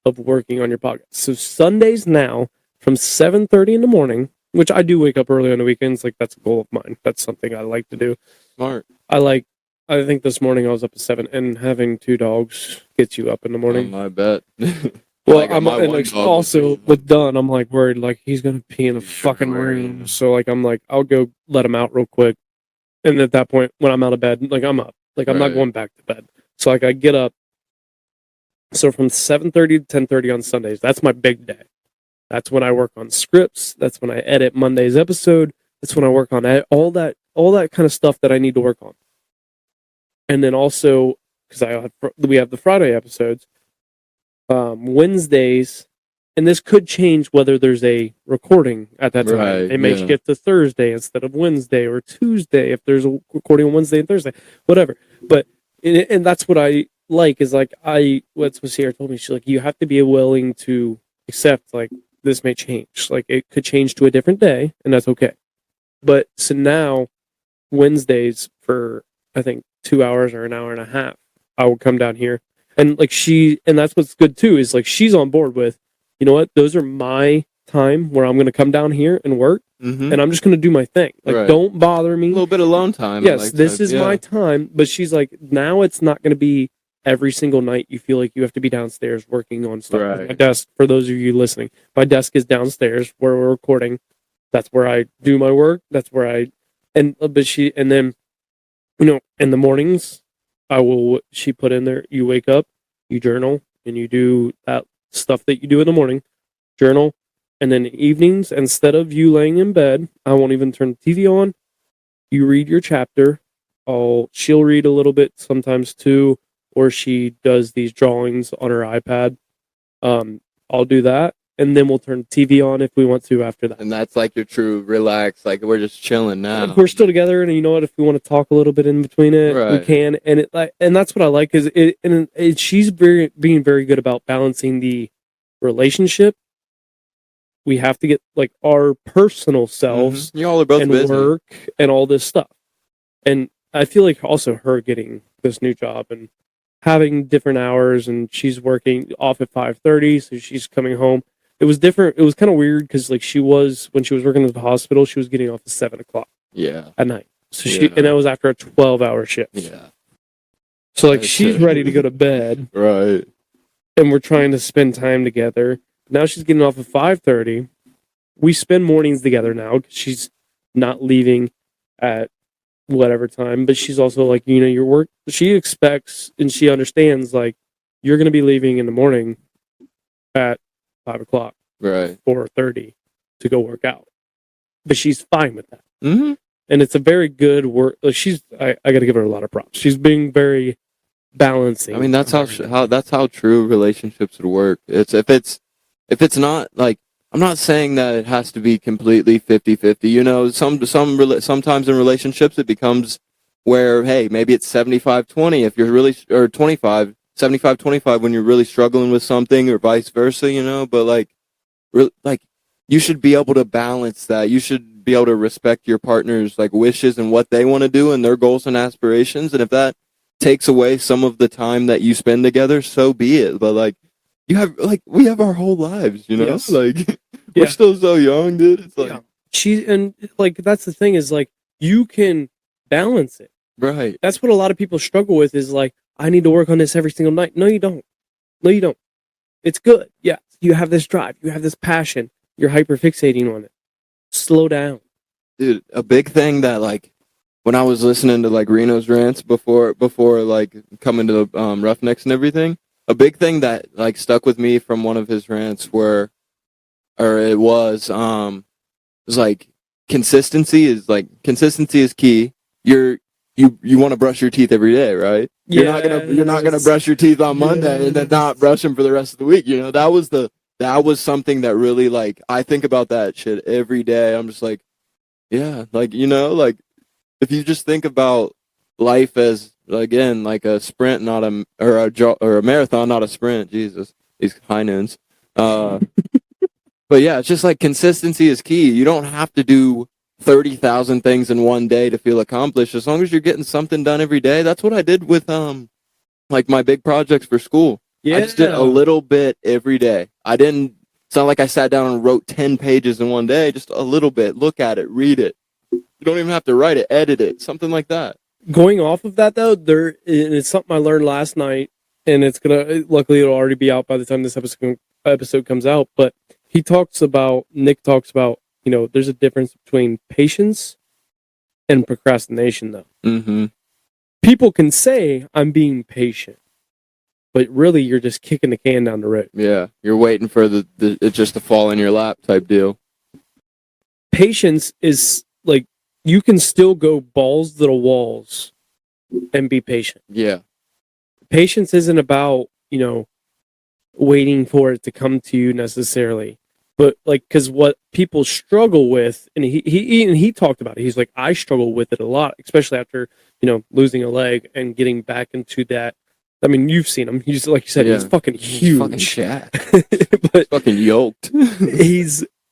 of working on your podcast. So Sundays now, from 7:30 in the morning, which I do wake up early on the weekends. Like, that's a goal of mine. That's something I like to do. Smart. I think this morning I was up at 7, and having 2 dogs gets you up in the morning. I bet. Well, also with Dunn, I'm like worried, like he's gonna pee in the fucking room. So like I'm like, I'll go let him out real quick, and at that point, when I'm out of bed, like I'm up, like I'm not going back to bed. So like I get up. So from 7:30 to 10:30 on Sundays, that's my big day. That's when I work on scripts. That's when I edit Monday's episode. That's when I work on all that kind of stuff that I need to work on. And then also, because we have the Friday episodes, Wednesdays, and this could change whether there's a recording at that time. Right, It may shift to Thursday instead of Wednesday, or Tuesday if there's a recording on Wednesday and Thursday, whatever. But and that's what I like, is like what Sierra told me. She's like, you have to be willing to accept, like, this may change. Like, it could change to a different day, and that's okay. But so now Wednesdays for I think 2 hours or an hour and a half, I will come down here. And like and that's what's good too, is like she's on board with, you know what, those are my time where I'm going to come down here and work, and I'm just going to do my thing. Like, don't bother me. A little bit of alone time. Yes, this is my time. But she's like, now it's not going to be every single night you feel like you have to be downstairs working on stuff. My desk, for those of you listening, my desk is downstairs where we're recording. That's where I do my work. That's where and then, in the mornings, she put in there, you wake up, you journal, and you do that stuff that you do in the morning, journal, and then evenings, instead of you laying in bed, I won't even turn the TV on. You read your chapter. She'll read a little bit sometimes too, or she does these drawings on her iPad. I'll do that, and then we'll turn the TV on if we want to after that. And that's like your true relax, like we're just chilling now. If we're still together, and you know what, if we want to talk a little bit in between it, we can. And and that's what I like, is she's being very good about balancing the relationship. We have to get like our personal selves, y'all are both and busy. Work and all this stuff. And I feel like also her getting this new job and having different hours, and she's working off at 5:30, so she's coming home. It was different. It was kind of weird because like when she was working at the hospital, she was getting off at 7:00. Yeah. At night. So and that was after a 12-hour shift. Yeah. So like she's ready to go to bed. Right. And we're trying to spend time together. Now she's getting off at 5:30. We spend mornings together now because she's not leaving at whatever time. But she's also like, your work. She expects and she understands, like, you're going to be leaving in the morning at 5:00, right, 4:30 to go work out. But she's fine with that. And it's a very good work. Like, I got to give her a lot of props. She's being very balancing. I mean, that's how true relationships would work. If it's not, like, I'm not saying that it has to be completely 50-50. Sometimes in relationships it becomes where, hey, maybe it's 75-20 if you're really, or 75-25 when you're really struggling with something, or vice versa, but like you should be able to balance that. You should be able to respect your partner's like wishes and what they want to do and their goals and aspirations. And if that takes away some of the time that you spend together, so be it. But like, we have our whole lives, you know. Yes. Like, we're still so young, dude. It's like that's the thing is like you can balance it. Right. That's what a lot of people struggle with is like, I need to work on this every single night. No, you don't. No, you don't. It's good. Yeah. You have this drive. You have this passion. You're hyper fixating on it. Slow down. Dude, a big thing that like when I was listening to like Reno's rants before like coming to the Roughnecks and everything, a big thing that like stuck with me from one of his rants was like consistency is key. You want to brush your teeth every day, right? You're not gonna brush your teeth on Monday and then not brush them for the rest of the week. You know, that was something that really like I think about that shit every day. I'm just like, yeah, like, you know, like if you just think about life as again like a sprint, not a marathon, not a sprint. Jesus, these high noons. But yeah, it's just like consistency is key. You don't have to do 30,000 things in one day to feel accomplished. As long as you're getting something done every day. That's what I did with like my big projects for school. Yeah. I just did a little bit every day. It's not like I sat down and wrote 10 pages in one day, just a little bit. Look at it, read it. You don't even have to write it, edit it, something like that. Going off of that though, it's something I learned last night, and luckily it'll already be out by the time this episode comes out, but Nick talks about, you know, there's a difference between patience and procrastination, though. Mm-hmm. People can say, I'm being patient, but really you're just kicking the can down the road. Yeah, you're waiting for it just to fall in your lap type deal. Patience is like, you can still go balls to the walls and be patient. Yeah. Patience isn't about, you know, waiting for it to come to you necessarily. But like, because what people struggle with, and he talked about it. He's like, I struggle with it a lot, especially after, you know, losing a leg and getting back into that. I mean, you've seen him. He's like you said, he's fucking huge. He's fucking jacked. But fucking yoked.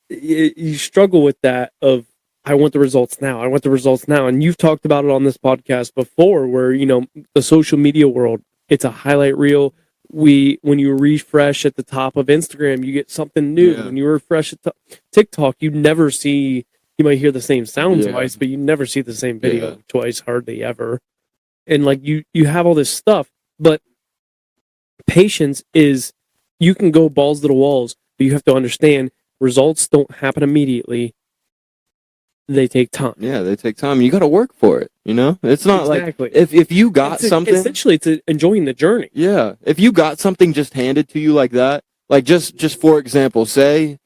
You struggle with that of, I want the results now. I want the results now. And you've talked about it on this podcast before, where, you know, the social media world, it's a highlight reel. When you refresh at the top of Instagram, you get something new. Yeah. When you refresh at TikTok, you might hear the same sound twice, but you never see the same video twice, hardly ever. And like you have all this stuff, but patience is, you can go balls to the walls, but you have to understand results don't happen immediately. They take time. Yeah, they take time. You got to work for it. You know, it's not like if you got something. Essentially, it's enjoying the journey. Yeah, if you got something just handed to you like that, like just for example, say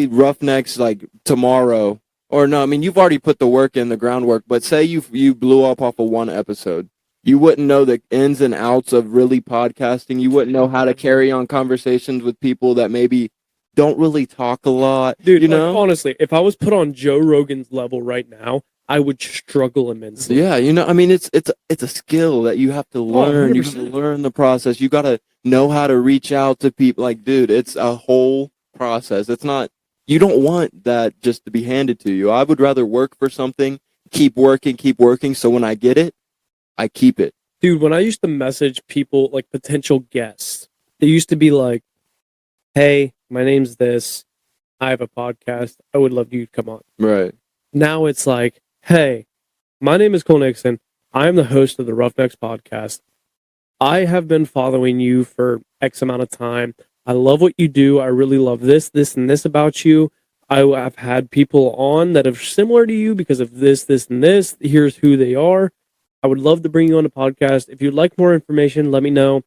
Roughnecks like tomorrow, or no, I mean you've already put the work in, the groundwork, but say you blew up off of one episode, you wouldn't know the ins and outs of really podcasting. You wouldn't know how to carry on conversations with people that maybe don't really talk a lot. Dude, you know, honestly, if I was put on Joe Rogan's level right now, I would struggle immensely. Yeah, you know, I mean, it's a skill that you have to learn. You have to learn the process. You got to know how to reach out to people. Like, dude, it's a whole process. It's not, you don't want that just to be handed to you. I would rather work for something, keep working. So when I get it, I keep it. Dude, when I used to message people, like potential guests, they used to be like, hey, my name's this. I have a podcast. I would love you to come on. Right. Now it's like, hey, my name is Cole Nixon. I am the host of the Roughnecks podcast. I have been following you for X amount of time. I love what you do. I really love this, and this about you. I've had people on that are similar to you because of this, and this. Here's who they are. I would love to bring you on the podcast. If you'd like more information, let me know.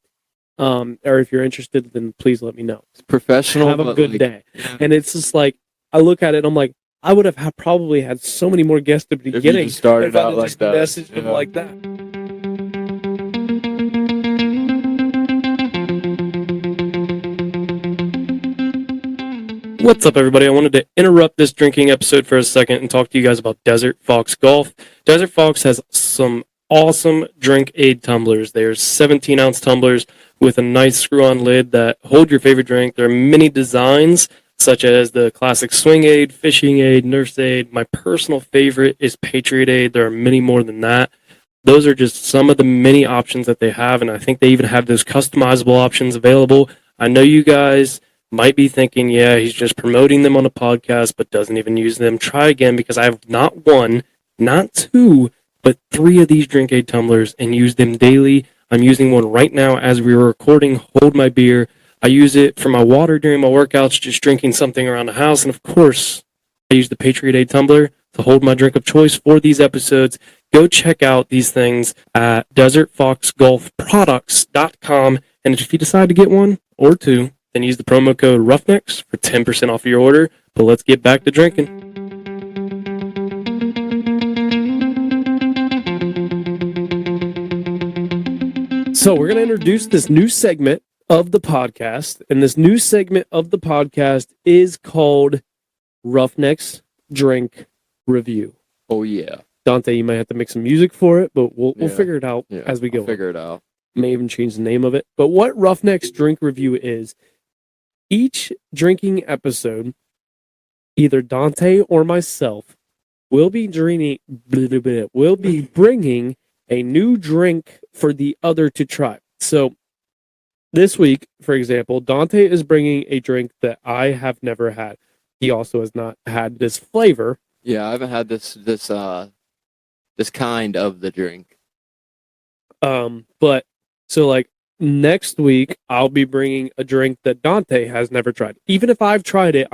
Or if you're interested, then please let me know. It's professional. Have a good day. And it's just like, I look at it and I'm like, I would have probably had so many more guests at the beginning. If you just started out like that. Messaged them like that. What's up, everybody? I wanted to interrupt this drinking episode for a second and talk to you guys about Desert Fox Golf. Desert Fox has some awesome drink aid tumblers. They're 17-ounce tumblers with a nice screw-on lid that hold your favorite drink. There are many designs. such as the classic Swing Aid, Fishing Aid, Nurse Aid. My personal favorite is Patriot Aid. There are many more than that. Those are just some of the many options that they have, and I think they even have those customizable options available. I know you guys might be thinking, yeah, he's just promoting them on a podcast, but doesn't even use them. Try again, because I have not one, not two, but 3 of these Drink Aid tumblers and use them daily. I'm using one right now as we were recording, Hold My Beer. I use it for my water during my workouts, just drinking something around the house. And of course, I use the Patriot Aid tumbler to hold my drink of choice for these episodes. Go check out these things at desertfoxgolfproducts.com. And if you decide to get one or 2, then use the promo code Roughnecks for 10% off your order. But let's get back to drinking. So we're going to introduce this new segment of the podcast. And this new segment of the podcast is called Roughnecks Drink Review. Oh, yeah. Dante, you might have to make some music for it, but we'll figure it out as we go. Figure it out. May even change the name of it. But what Roughnecks Drink Review is, each drinking episode, either Dante or myself will be bringing a new drink for the other to try. So this week, for example, Dante is bringing a drink that I have never had. He also has not had this flavor. Yeah, I haven't had this kind of the drink. But so like next week, I'll be bringing a drink that Dante has never tried. Even if I've tried it,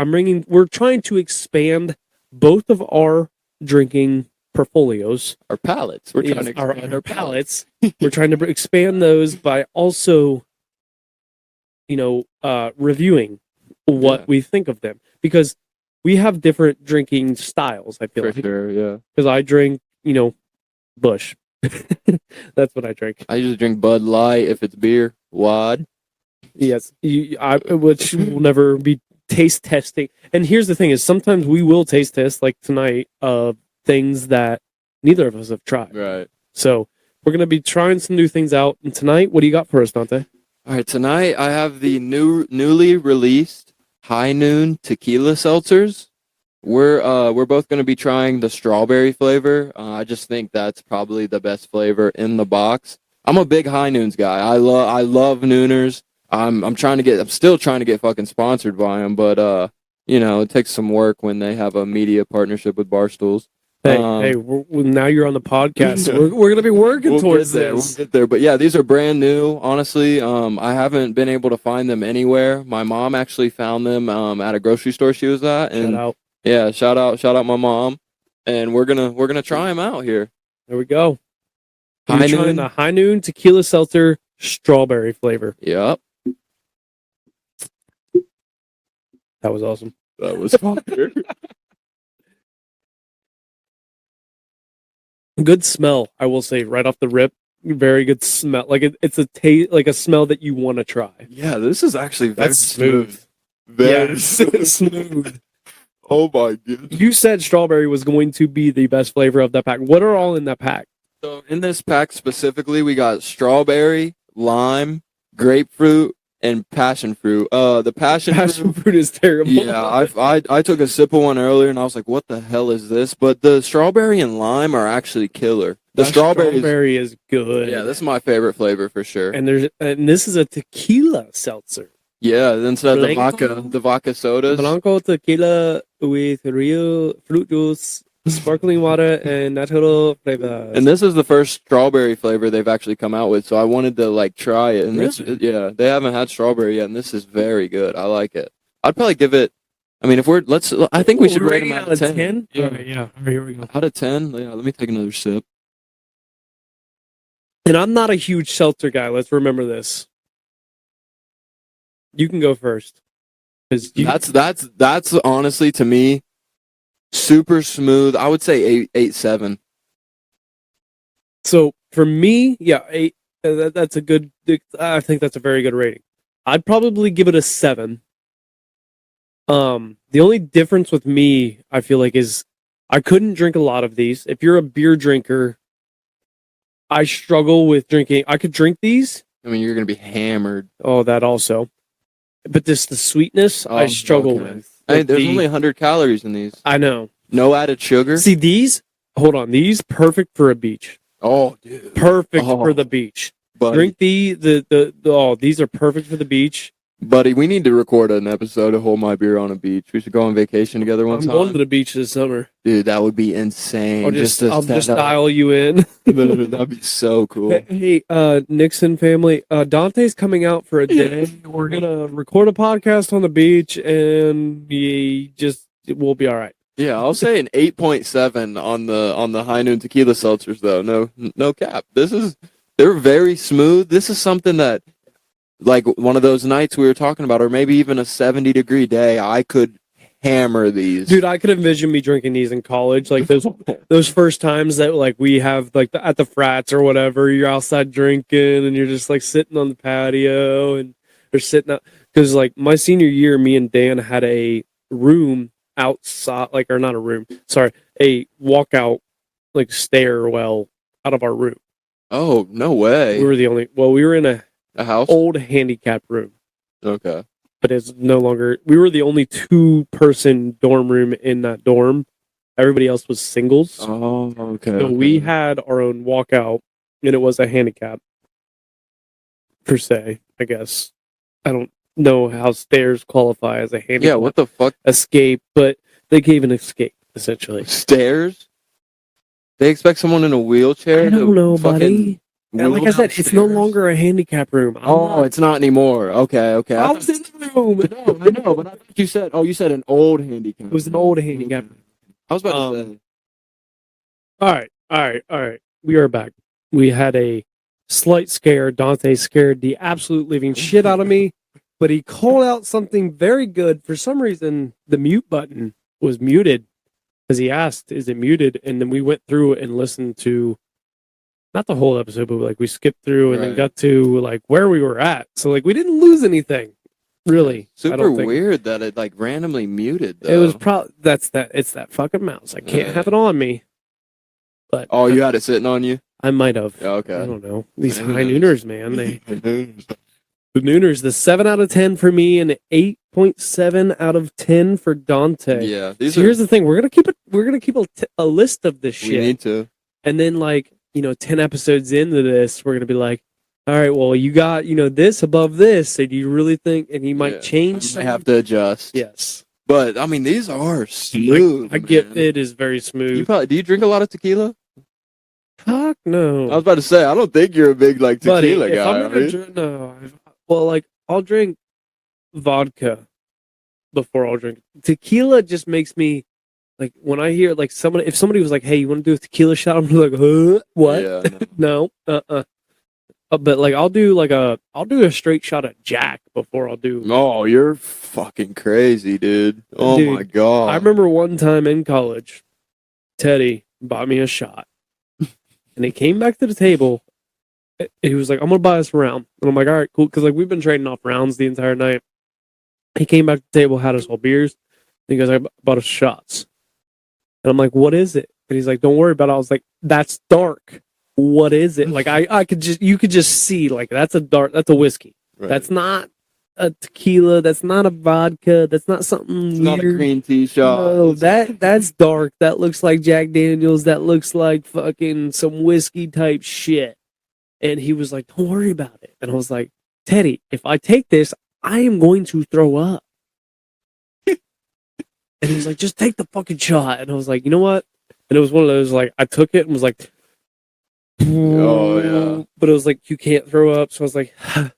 we're trying to expand both of our drinking portfolios. Our palates. We're trying to expand our palates. We're trying to expand those by also, reviewing what we think of them, because we have different drinking styles. I feel for like, sure, yeah. Because I drink, Busch. That's what I drink. I usually drink Bud Light if it's beer. Wad. Yes, which will never be taste testing. And here's the thing: is sometimes we will taste test, like tonight, of things that neither of us have tried. Right. So we're gonna be trying some new things out. And tonight, what do you got for us, Dante? All right, tonight I have the newly released High Noon tequila seltzers. We're both going to be trying the strawberry flavor. I just think that's probably the best flavor in the box. I'm a big High Noons guy. I love Nooners. I'm still trying to get fucking sponsored by them, but it takes some work when they have a media partnership with Barstools. Hey, now you're on the podcast, so we're going to be working towards this. We'll get there. But yeah, these are brand new. Honestly, I haven't been able to find them anywhere. My mom actually found them at a grocery store she was at. And shout out. Yeah, shout out my mom. And we're gonna try them out here. There we go. High Noon. The High Noon tequila seltzer strawberry flavor. Yep. That was awesome. That was fire. Good smell, I will say, right off the rip. Very good smell. Like it's a taste, like a smell that you want to try. Yeah, this is actually very smooth. Very smooth. Oh my goodness. You said strawberry was going to be the best flavor of that pack. What are all in that pack? So in this pack specifically, we got strawberry, lime, grapefruit, and passion fruit. The passion fruit is terrible. Yeah, I took a sip of one earlier and I was like, what the hell is this? But the strawberry and lime are actually killer. The strawberry is good. Yeah, this is my favorite flavor for sure. And this is a tequila seltzer. Yeah, instead of the vodka sodas. Blanco tequila with real fruit juice, sparkling water, and natural flavors. And this is the first strawberry flavor they've actually come out with, so I wanted to try it. And really? They haven't had strawberry yet, and this is very good. I like it. I'd probably give it. I mean, I think we should rate them out of 10. Yeah. All right, here we go. Out of 10. Yeah, let me take another sip. And I'm not a huge seltzer guy. Let's remember this. You can go first. That's honestly, to me, super smooth. I would say 8.7. So for me, 8. That's a good. I think that's a very good rating. I'd probably give it a 7. The only difference with me, I feel like, is I couldn't drink a lot of these. If you're a beer drinker, I struggle with drinking. I could drink these. I mean, you're gonna be hammered. Oh, that also. But the sweetness, I struggle with. Hey, there's only 100 calories in these. I know. No added sugar. See these? Hold on. These perfect for a beach. Oh, dude. Perfect for the beach. Buddy. Drink these are perfect for the beach. Buddy, we need to record an episode of Hold My Beer on a Beach. We should go on vacation together one time. I'm going to the beach this summer. Dude, that would be insane. I'll just dial you in. That'd be so cool. Hey, Nixon family, Dante's coming out for a day. We're gonna record a podcast on the beach, and we'll be all right. Yeah, I'll say an 8.7 on the High Noon Tequila Seltzers though. No cap. They're very smooth. This is something that, like one of those nights we were talking about, or maybe even a 70-degree day, I could hammer these. Dude, I could envision me drinking these in college, like those first times that like we have like at the frats or whatever. You're outside drinking, and you're just like sitting on the patio, and they're sitting out because like my senior year, me and Dan had a room outside, like, or not a room, sorry, a walkout like stairwell out of our room. Oh, no way. We were in a house? Old handicapped room. Okay. But it's no longer, we were the only 2-person dorm room in that dorm. Everybody else was singles. Oh, okay. So we had our own walkout, and it was a handicap, per se, I guess. I don't know how stairs qualify as a handicap. Yeah, what the fuck? Escape, but they gave an escape, essentially. Stairs? They expect someone in a wheelchair? I don't know, buddy. Like I said, it's no longer a handicap room. It's not anymore. Okay. I was in the room. No, I know, but I thought you said an old handicap. It was an old handicap room. I was about to say. All right. We are back. We had a slight scare. Dante scared the absolute living shit out of me, but he called out something very good. For some reason, the mute button was muted because he asked, "Is it muted?" And then we went through and listened to, not the whole episode, but like we skipped through and then got to like where we were at. So like we didn't lose anything, really. Super weird that it like randomly muted though. It was probably it's that fucking mouse. I can't have it on me. But you had it sitting on you? I might have. Okay. I don't know. These high nooners, man. The nooners, the 7 out of 10 for me and 8.7 out of 10 for Dante. Yeah. Here's the thing. We're gonna keep a list of this shit. We need to. And then 10 episodes into this, we're gonna be like, all right, well, you got, this above this. So do you really think? And he might change. I have to adjust. Yes. But I mean, these are smooth. I get it is very smooth. Do you drink a lot of tequila? Fuck no. I was about to say, I don't think you're a big tequila guy. I'll drink vodka before I'll drink tequila. Just makes me like, when I hear like if somebody was like, "Hey, you want to do a tequila shot?" I'm like, "Huh? What?" Yeah, no. But like I'll do a straight shot of Jack before I'll do. Oh, you're fucking crazy, dude. Oh my god. I remember one time in college, Teddy bought me a shot, and he came back to the table. He was like, "I'm gonna buy us a round," and I'm like, "All right, cool," because like we've been trading off rounds the entire night. He came back to the table, had us all beers. And he goes, "I bought us shots," and I'm like, "What is it?" And he's like, "Don't worry about it." I was like, "That's dark. What is it?" Like you could just see like that's a whiskey. Right. That's not a tequila. That's not a vodka. That's not something it's weird. Not a green tea shot. No, that's dark. That looks like Jack Daniels. That looks like fucking some whiskey type shit. And he was like, "Don't worry about it." And I was like, "Teddy, if I take this, I am going to throw up." And he's like, "Just take the fucking shot." And I was like, "You know what?" And it was one of those like I took it and was like, "Oh yeah." But it was like you can't throw up, so I was like, "I'm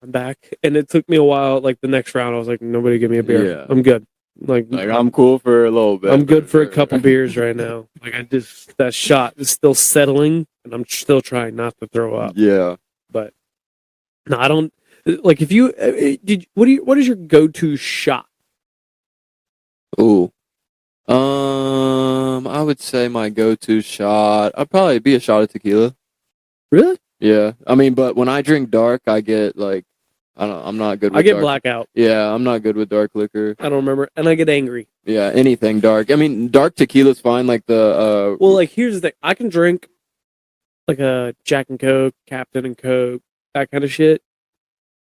back." And it took me a while. Like the next round, I was like, "Nobody give me a beer. Yeah. I'm good." Like I'm cool for a little bit. I'm good for a couple beers right now. Like that shot is still settling, and I'm still trying not to throw up. Yeah, but no, I don't. Like if you what is your go-to shot? Ooh, I would say my go-to shot. I'd probably be a shot of tequila. Really? Yeah. I mean, but when I drink dark, I get like, I'm not good with I get dark. blackout. Yeah, I'm not good with dark liquor. I don't remember. And I get angry. Yeah, anything dark. I mean, dark tequila's fine, like the... Well, like, here's the thing. I can drink, like, a Jack and Coke, Captain and Coke, that kind of shit,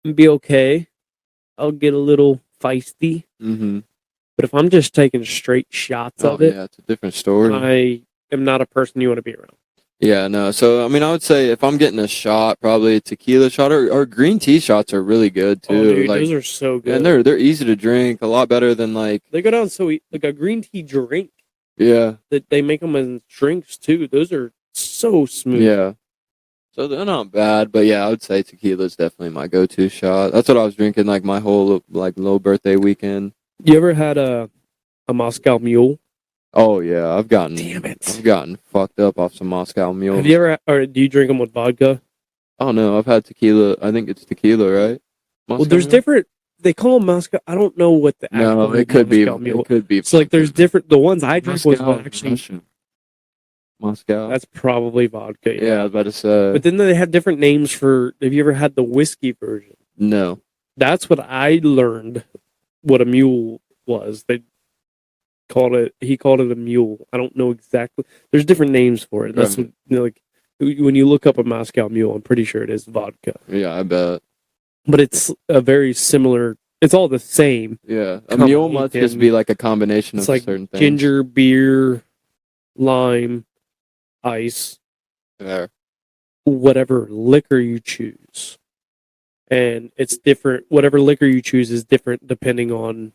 and be okay. I'll get a little feisty. Mm-hmm. But if I'm just taking straight shots of it, it's a different story. I am not a person you want to be around. Yeah, no. So, I mean, I would say if I'm getting a shot, probably a tequila shot or green tea shots are really good too. Oh, dude, those are so good. And they're easy to drink, a lot better than like. They go down so like a green tea drink. Yeah. That they make them as drinks too. Those are so smooth. Yeah. So they're not bad, but yeah, I would say tequila is definitely my go-to shot. That's what I was drinking like my whole like little birthday weekend. You ever had a Moscow Mule? Oh yeah, I've gotten fucked up off some Moscow Mule. Have you ever, or do you drink them with vodka? Oh no, I've had tequila. I think it's tequila, right? Moscow well, there's Mule? Different. They call them Moscow. I don't know what the actual it could Moscow be. Mule. It could be. So like, there's different. The ones I drink was actually Russian. Moscow. That's probably vodka. Yeah, I was about to say. But then they have different names for. Have you ever had the whiskey version? No. That's what I learned. What a mule was. They called it. He called it a mule. I don't know exactly. There's different names for it. That's what, like when you look up a Moscow Mule. I'm pretty sure it is vodka. Yeah, I bet. But it's a very similar. It's all the same. Yeah, a mule must just be like a combination of like certain things. Ginger, beer, lime, ice, whatever liquor you choose, and it's different. Whatever liquor you choose is different depending on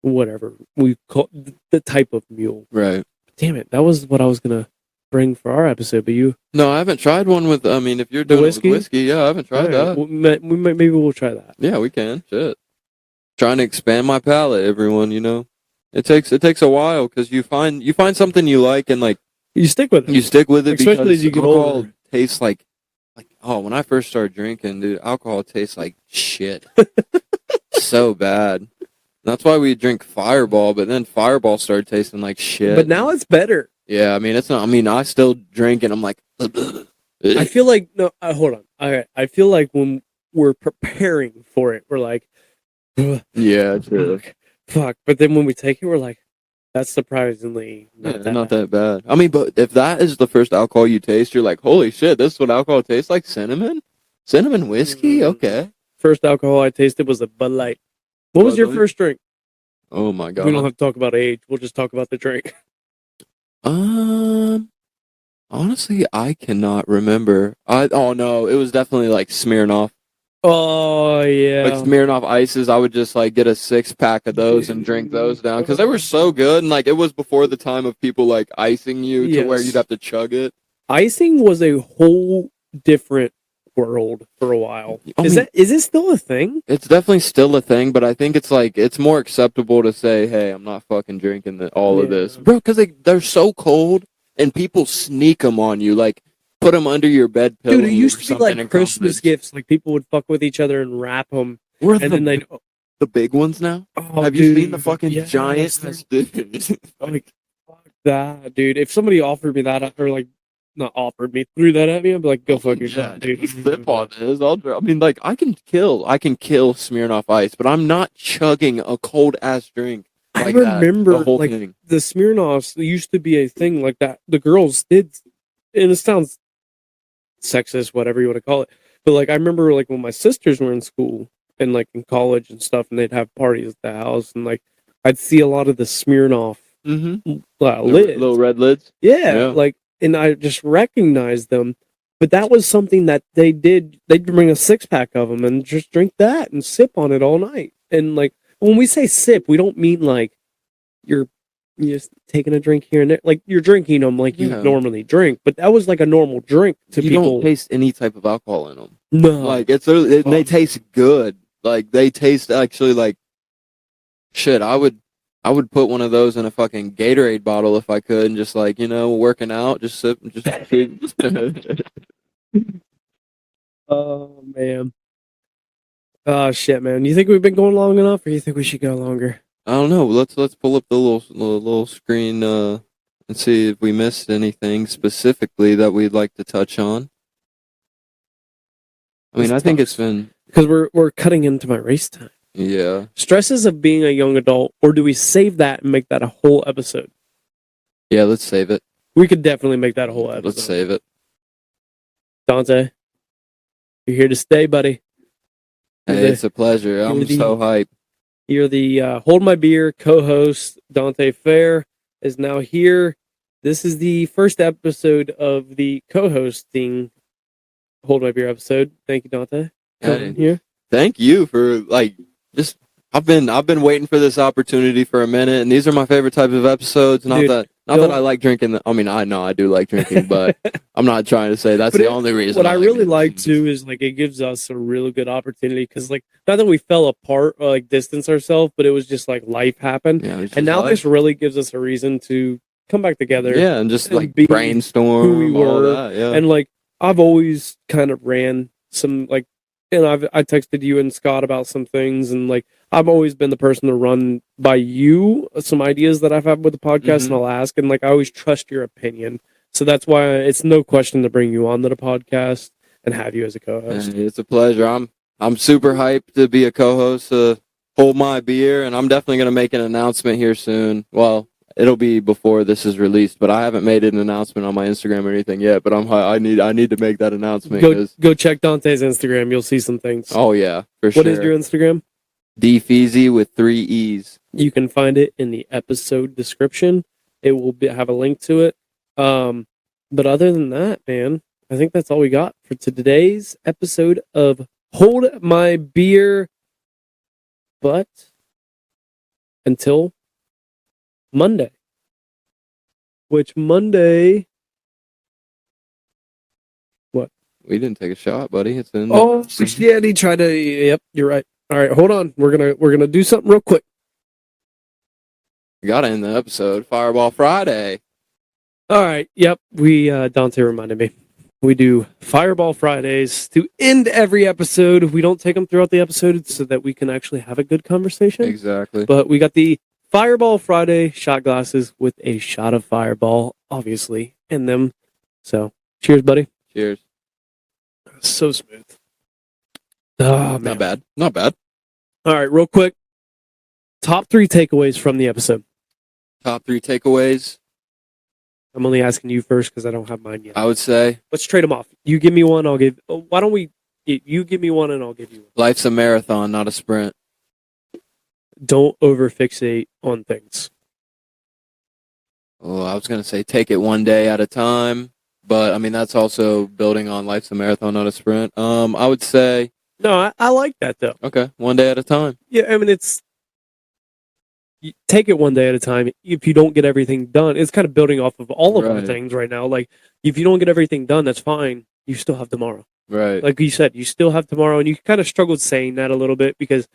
whatever we call the type of mule. Right. Damn it! That was what I was gonna bring for our episode, but you. No, I haven't tried one with. I mean, if you're doing whiskey? With whiskey, yeah, I haven't tried that. Well, maybe we'll try that. Yeah, we can. Shit. Trying to expand my palate, everyone. You know, it takes a while because you find something you like and like you stick with it. You stick with it, especially because as you get alcohol older. Tastes like when I first started drinking, dude, alcohol tastes like shit. So bad. That's why we drink Fireball, but then Fireball started tasting like shit. But now it's better. Yeah, I mean it's not. I mean I still drink and I'm like. I feel like no. Hold on. All right. I feel like when we're preparing for it, we're like. Yeah, true. Fuck. But then when we take it, we're like, that's surprisingly not that bad. I mean, but if that is the first alcohol you taste, you're like, holy shit, this is what alcohol tastes like? Cinnamon whiskey? Mm-hmm. Okay. First alcohol I tasted was a Bud Light. What was your first drink? Oh my god. We don't have to talk about age. We'll just talk about the drink. Honestly, I cannot remember. Oh no, it was definitely like Smirnoff. Oh yeah, like Smirnoff Ices. I would just like get a 6-pack of those and drink those down because they were so good. And like it was before the time of people like icing you to where you'd have to chug it. Icing was a whole different world for a while. Is it still a thing? It's definitely still a thing, but I think it's like it's more acceptable to say, "Hey, I'm not fucking drinking all of this, bro," because they're so cold and people sneak them on you like. Put them under your bed pillow. Dude, it used to be like Christmas gifts. Like people would fuck with each other and wrap them. Then they'd the big ones now. Oh, have you seen the fucking giants? Like fuck that, dude. If somebody offered me that, or like not offered me, threw that at me, I'd be like, go fuck yourself, dude. Slip on this. I mean, like I can kill Smirnoff Ice, but I'm not chugging a cold ass drink. Like I remember the whole thing. The Smirnoffs used to be a thing like that. The girls did, and it sounds sexist, whatever you want to call it. But like I remember like when my sisters were in school and like in college and stuff, and they'd have parties at the house, and like I'd see a lot of the Smirnoff lids, little red lids. Yeah, like, and I just recognized them. But that was something that they did. They'd bring a 6-pack of them and just drink that and sip on it all night. And like when we say sip, we don't mean like you're just taking a drink here and there. Like you're drinking them like you normally drink, but that was like a normal drink to people. You don't taste any type of alcohol in them. No, like they taste good. Like they taste actually like shit. I would put one of those in a fucking Gatorade bottle if I could, and just like working out, just sip, just. Oh man. Oh shit, man. You think we've been going long enough, or you think we should go longer? I don't know. Let's pull up the little screen and see if we missed anything specifically that we'd like to touch on. I mean, I think it's been because we're cutting into my race time. Yeah. Stresses of being a young adult, or do we save that and make that a whole episode? Yeah, let's save it. We could definitely make that a whole episode. Let's save it. Dante, you're here to stay, buddy. Hey, it's a pleasure. I'm so hyped. You're the Hold My Beer co-host. Dante Fair is now here. This is the first episode of the co-hosting Hold My Beer episode. Thank you, Dante. Coming here. Thank you for just. I've been waiting for this opportunity for a minute, and these are my favorite types of episodes. Not that I like drinking. I mean, I know I do like drinking, but I'm not trying to say that's the only reason. What I really like too is it gives us a really good opportunity because not that we fell apart or distance ourselves, but it was just life happened, and now this really gives us a reason to come back together. Yeah, and just brainstorm who we were, all that, yeah. And I've always kind of ran some and I texted you and Scott about some things, and I've always been the person to run by you some ideas that I've had with the podcast, and I'll ask, and I always trust your opinion. So that's why it's no question to bring you on to the podcast and have you as a co-host. It's a pleasure. I'm super hyped to be a co-host to Hold My Beer, and I'm definitely going to make an announcement here soon. Well, it'll be before this is released, but I haven't made an announcement on my Instagram or anything yet. But I need to make that announcement. Go check Dante's Instagram. You'll see some things. Oh yeah, for sure. What is your Instagram? DFeezy with 3 E's. You can find it in the episode description. It will have a link to it. But other than that, man, I think that's all we got for today's episode of Hold My Beer. But until Monday. Which Monday? What? We didn't take a shot, buddy. It's in. Oh, yeah, he tried to. Yep, you're right. All right, hold on. We're gonna do something real quick. We gotta end the episode. Fireball Friday. All right. Yep. We Dante reminded me. We do Fireball Fridays to end every episode. We don't take them throughout the episode so that we can actually have a good conversation. Exactly. But we got the Fireball Friday shot glasses with a shot of Fireball, obviously, in them. So, cheers, buddy. Cheers. So smooth. Oh, not bad. Not bad. All right, real quick. Top 3 takeaways from the episode. Top 3 takeaways. I'm only asking you first because I don't have mine yet. I would say. Let's trade them off. You give me one, I'll give. Why don't we? You give me one and I'll give you one. Life's a marathon, not a sprint. Don't over-fixate on things. Oh, I was going to say take it one day at a time, but I mean that's also building on life's a marathon, not a sprint. I would say no, I like that though. Okay, one day at a time. Yeah, I mean you take it one day at a time. If you don't get everything done, it's kind of building off of all of our things right now. If you don't get everything done, that's fine. You still have tomorrow. Right. Like you said, you still have tomorrow, and you kind of struggled saying that a little bit because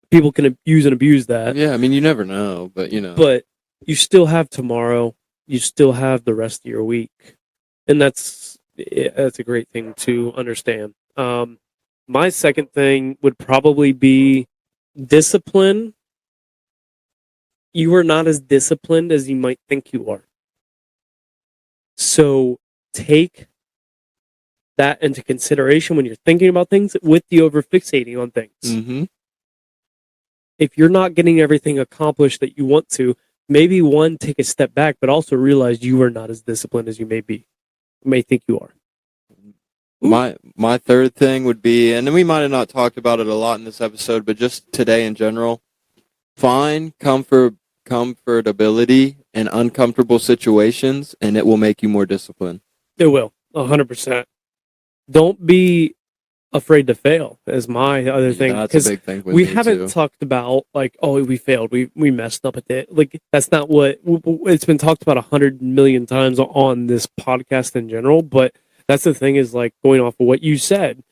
people can use and abuse that. Yeah, I mean, you never know, but But you still have tomorrow. You still have the rest of your week, and that's a great thing to understand. My second thing would probably be discipline. You are not as disciplined as you might think you are. So take that into consideration when you're thinking about things with the over-fixating on things. Mm-hmm. If you're not getting everything accomplished that you want to, maybe take a step back, but also realize you are not as disciplined as you may think you are. My third thing would be, and we might have not talked about it a lot in this episode, but just today in general, find comfortability in uncomfortable situations, and it will make you more disciplined. It will, 100%. Don't be afraid to fail, is my other thing. That's a big thing with we me haven't too. Talked about we failed, we messed up at it. That's not what it's been talked about 100 million times on this podcast in general. But that's the thing is going off of what you said.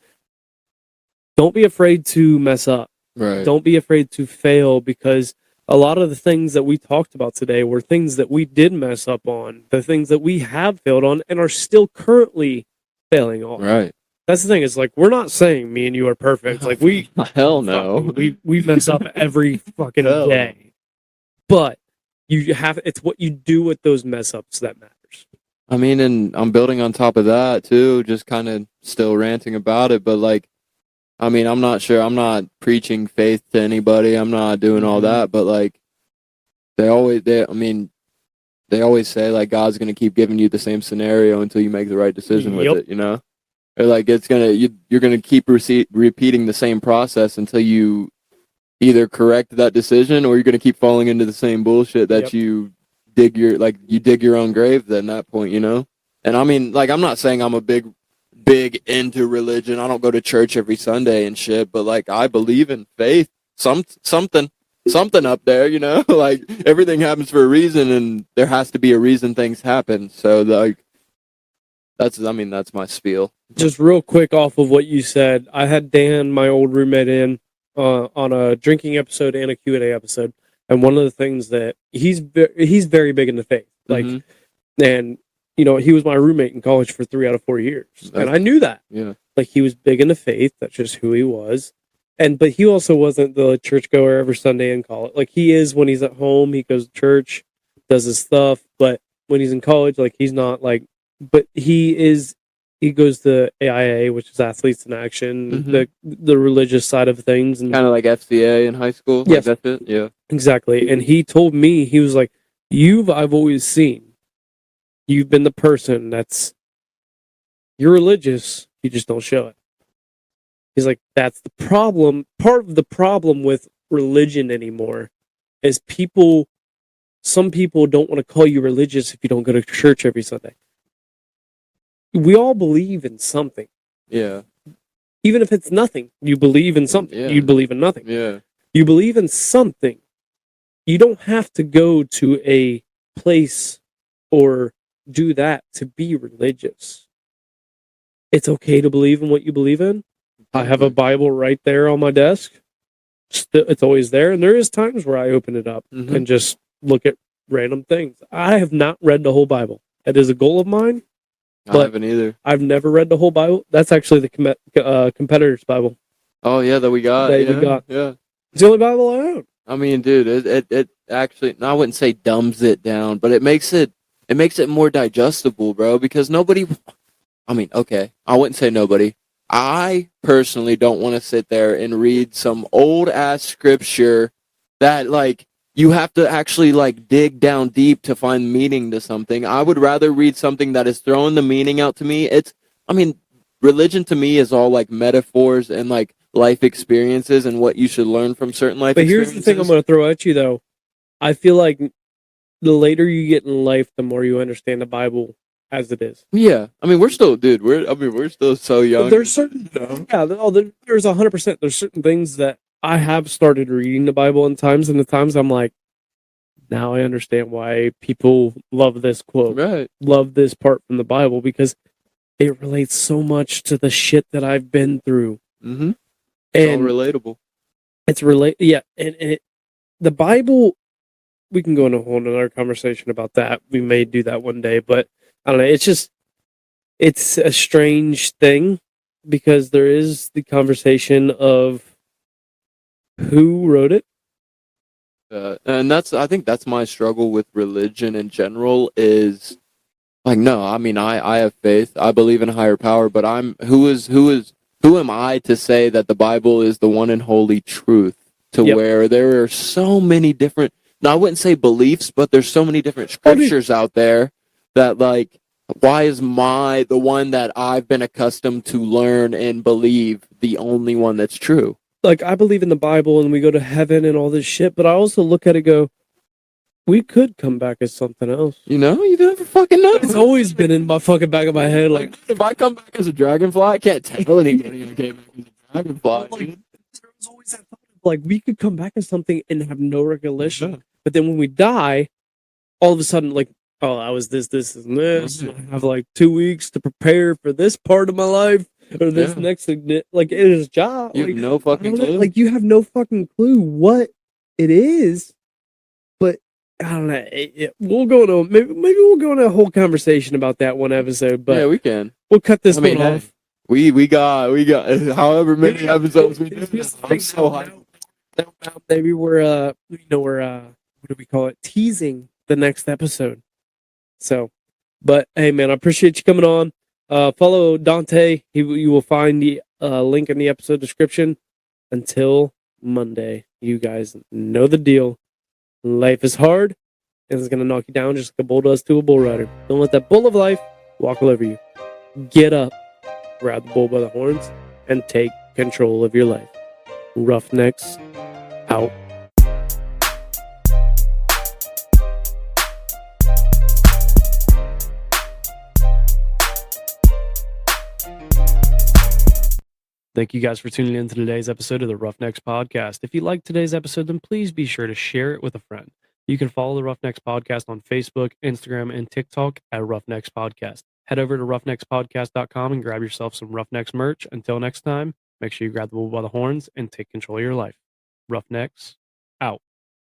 Don't be afraid to mess up. Right. Don't be afraid to fail, because a lot of the things that we talked about today were things that we did mess up on, the things that we have failed on and are still currently failing on. Right. That's the thing. Is we're not saying me and you are perfect. We hell no. We mess up every fucking day. But it's what you do with those mess ups that matters. I mean, and I'm building on top of that too, just kind of still ranting about it, but I mean, I'm not sure. I'm not preaching faith to anybody. I'm not doing all that, but they always say God's going to keep giving you the same scenario until you make the right decision with it, Or you're going to keep repeating the same process until you either correct that decision or you're going to keep falling into the same bullshit that you dig your own grave then at that point, you know? And I mean, like, I'm not saying I'm a big into religion. I don't go to church every Sunday and shit, but like, I believe in faith. Something up there, you know? Like, everything happens for a reason, and there has to be a reason things happen. So, like, that's my spiel. Just real quick off of what you said, I had Dan, my old roommate, in on a drinking episode and a Q&A episode, and one of the things that he's very big into faith, like, and you know, he was my roommate in college for 3 out of 4 years, and I knew that. Yeah, like, he was big into faith. That's just who he was. But he also wasn't the churchgoer every Sunday in college. Like, he is when he's at home, he goes to church, does his stuff. But when he's in college, like, he's not like. But he goes to AIA, which is Athletes in Action, the religious side of things, and kind of like FCA in high school. Yes, like that's it. Yeah, exactly. And he told me, he was like, I've always seen, you've been the person you're religious, you just don't show it. He's like, that's the problem. Part of the problem with religion anymore is some people don't want to call you religious if you don't go to church every Sunday. We all believe in something. Yeah. Even if it's nothing, you believe in something. Yeah. You believe in nothing. Yeah. You believe in something. You don't have to go to a place or do that to be religious. It's okay to believe in what you believe in. I have a Bible right there on my desk. It's always there. And there is times where I open it up and just look at random things. I have not read the whole Bible. That is a goal of mine. I haven't either. I've never read the whole Bible. That's actually the competitor's Bible. Oh, yeah, that we got. Yeah. It's the only Bible I own. I mean, dude, it actually, I wouldn't say dumbs it down, but it makes it more digestible, bro, because okay, I wouldn't say nobody. I personally don't want to sit there and read some old ass scripture that, like, you have to actually, like, dig down deep to find meaning to something. I would rather read something that is throwing the meaning out to me. Religion to me is all, like, metaphors and, like, life experiences and what you should learn from certain life experiences. But here's the thing I'm going to throw at you, though. I feel like the later you get in life, the more you understand the Bible as it is. Yeah. I mean, we're still so young. But there's certain, there's 100%. There's certain things that I have started reading the Bible in times, and the times I'm like, now I understand why people love this quote, right? Love this part from the Bible, because it relates so much to the shit that I've been through. Mm-hmm. It's all relatable. It's yeah. And the Bible, we can go into a whole other conversation about that. We may do that one day, but I don't know. It's a strange thing, because there is the conversation of who wrote it. And I think that's my struggle with religion in general is, like, no, I mean, I have faith. I believe in a higher power, but who am I to say that the Bible is the one and holy truth where there are so many different, now I wouldn't say beliefs, but there's so many different scriptures out there that, like, why is the one that I've been accustomed to learn and believe the only one that's true? Like, I believe in the Bible and we go to heaven and all this shit, but I also look at it and go, we could come back as something else. You know? You never fucking know. It's always been in my fucking back of my head. Like, if I come back as a dragonfly, I can't tell anybody I came back as a dragonfly. There was always that thought of, like, we could come back as something and have no recollection. Yeah. But then when we die, all of a sudden, like, oh, I was this, and this. And I have, like, 2 weeks to prepare for this part of my life. Or this next thing, like, it is a job. You have no fucking clue. Like, you have no fucking clue what it is. But I don't know. We'll go into maybe we'll go into a whole conversation about that one episode. But yeah, we can. We'll cut this one off. We got however many episodes we did. I'm so hyped. Maybe we're what do we call it? Teasing the next episode. So, but hey, man, I appreciate you coming on. Follow Dante. You will find the link in the episode description. Until Monday, you guys know the deal. Life is hard, and it's going to knock you down just like a bull does to a bull rider. Don't let that bull of life walk all over you. Get up, grab the bull by the horns, and take control of your life. Roughnecks out. Thank you guys for tuning in to today's episode of the Roughnecks Podcast. If you liked today's episode, then please be sure to share it with a friend. You can follow the Roughnecks Podcast on Facebook, Instagram, and TikTok at Roughnecks Podcast. Head over to roughneckspodcast.com and grab yourself some Roughnecks merch. Until next time, make sure you grab the bull by the horns and take control of your life. Roughnecks, out.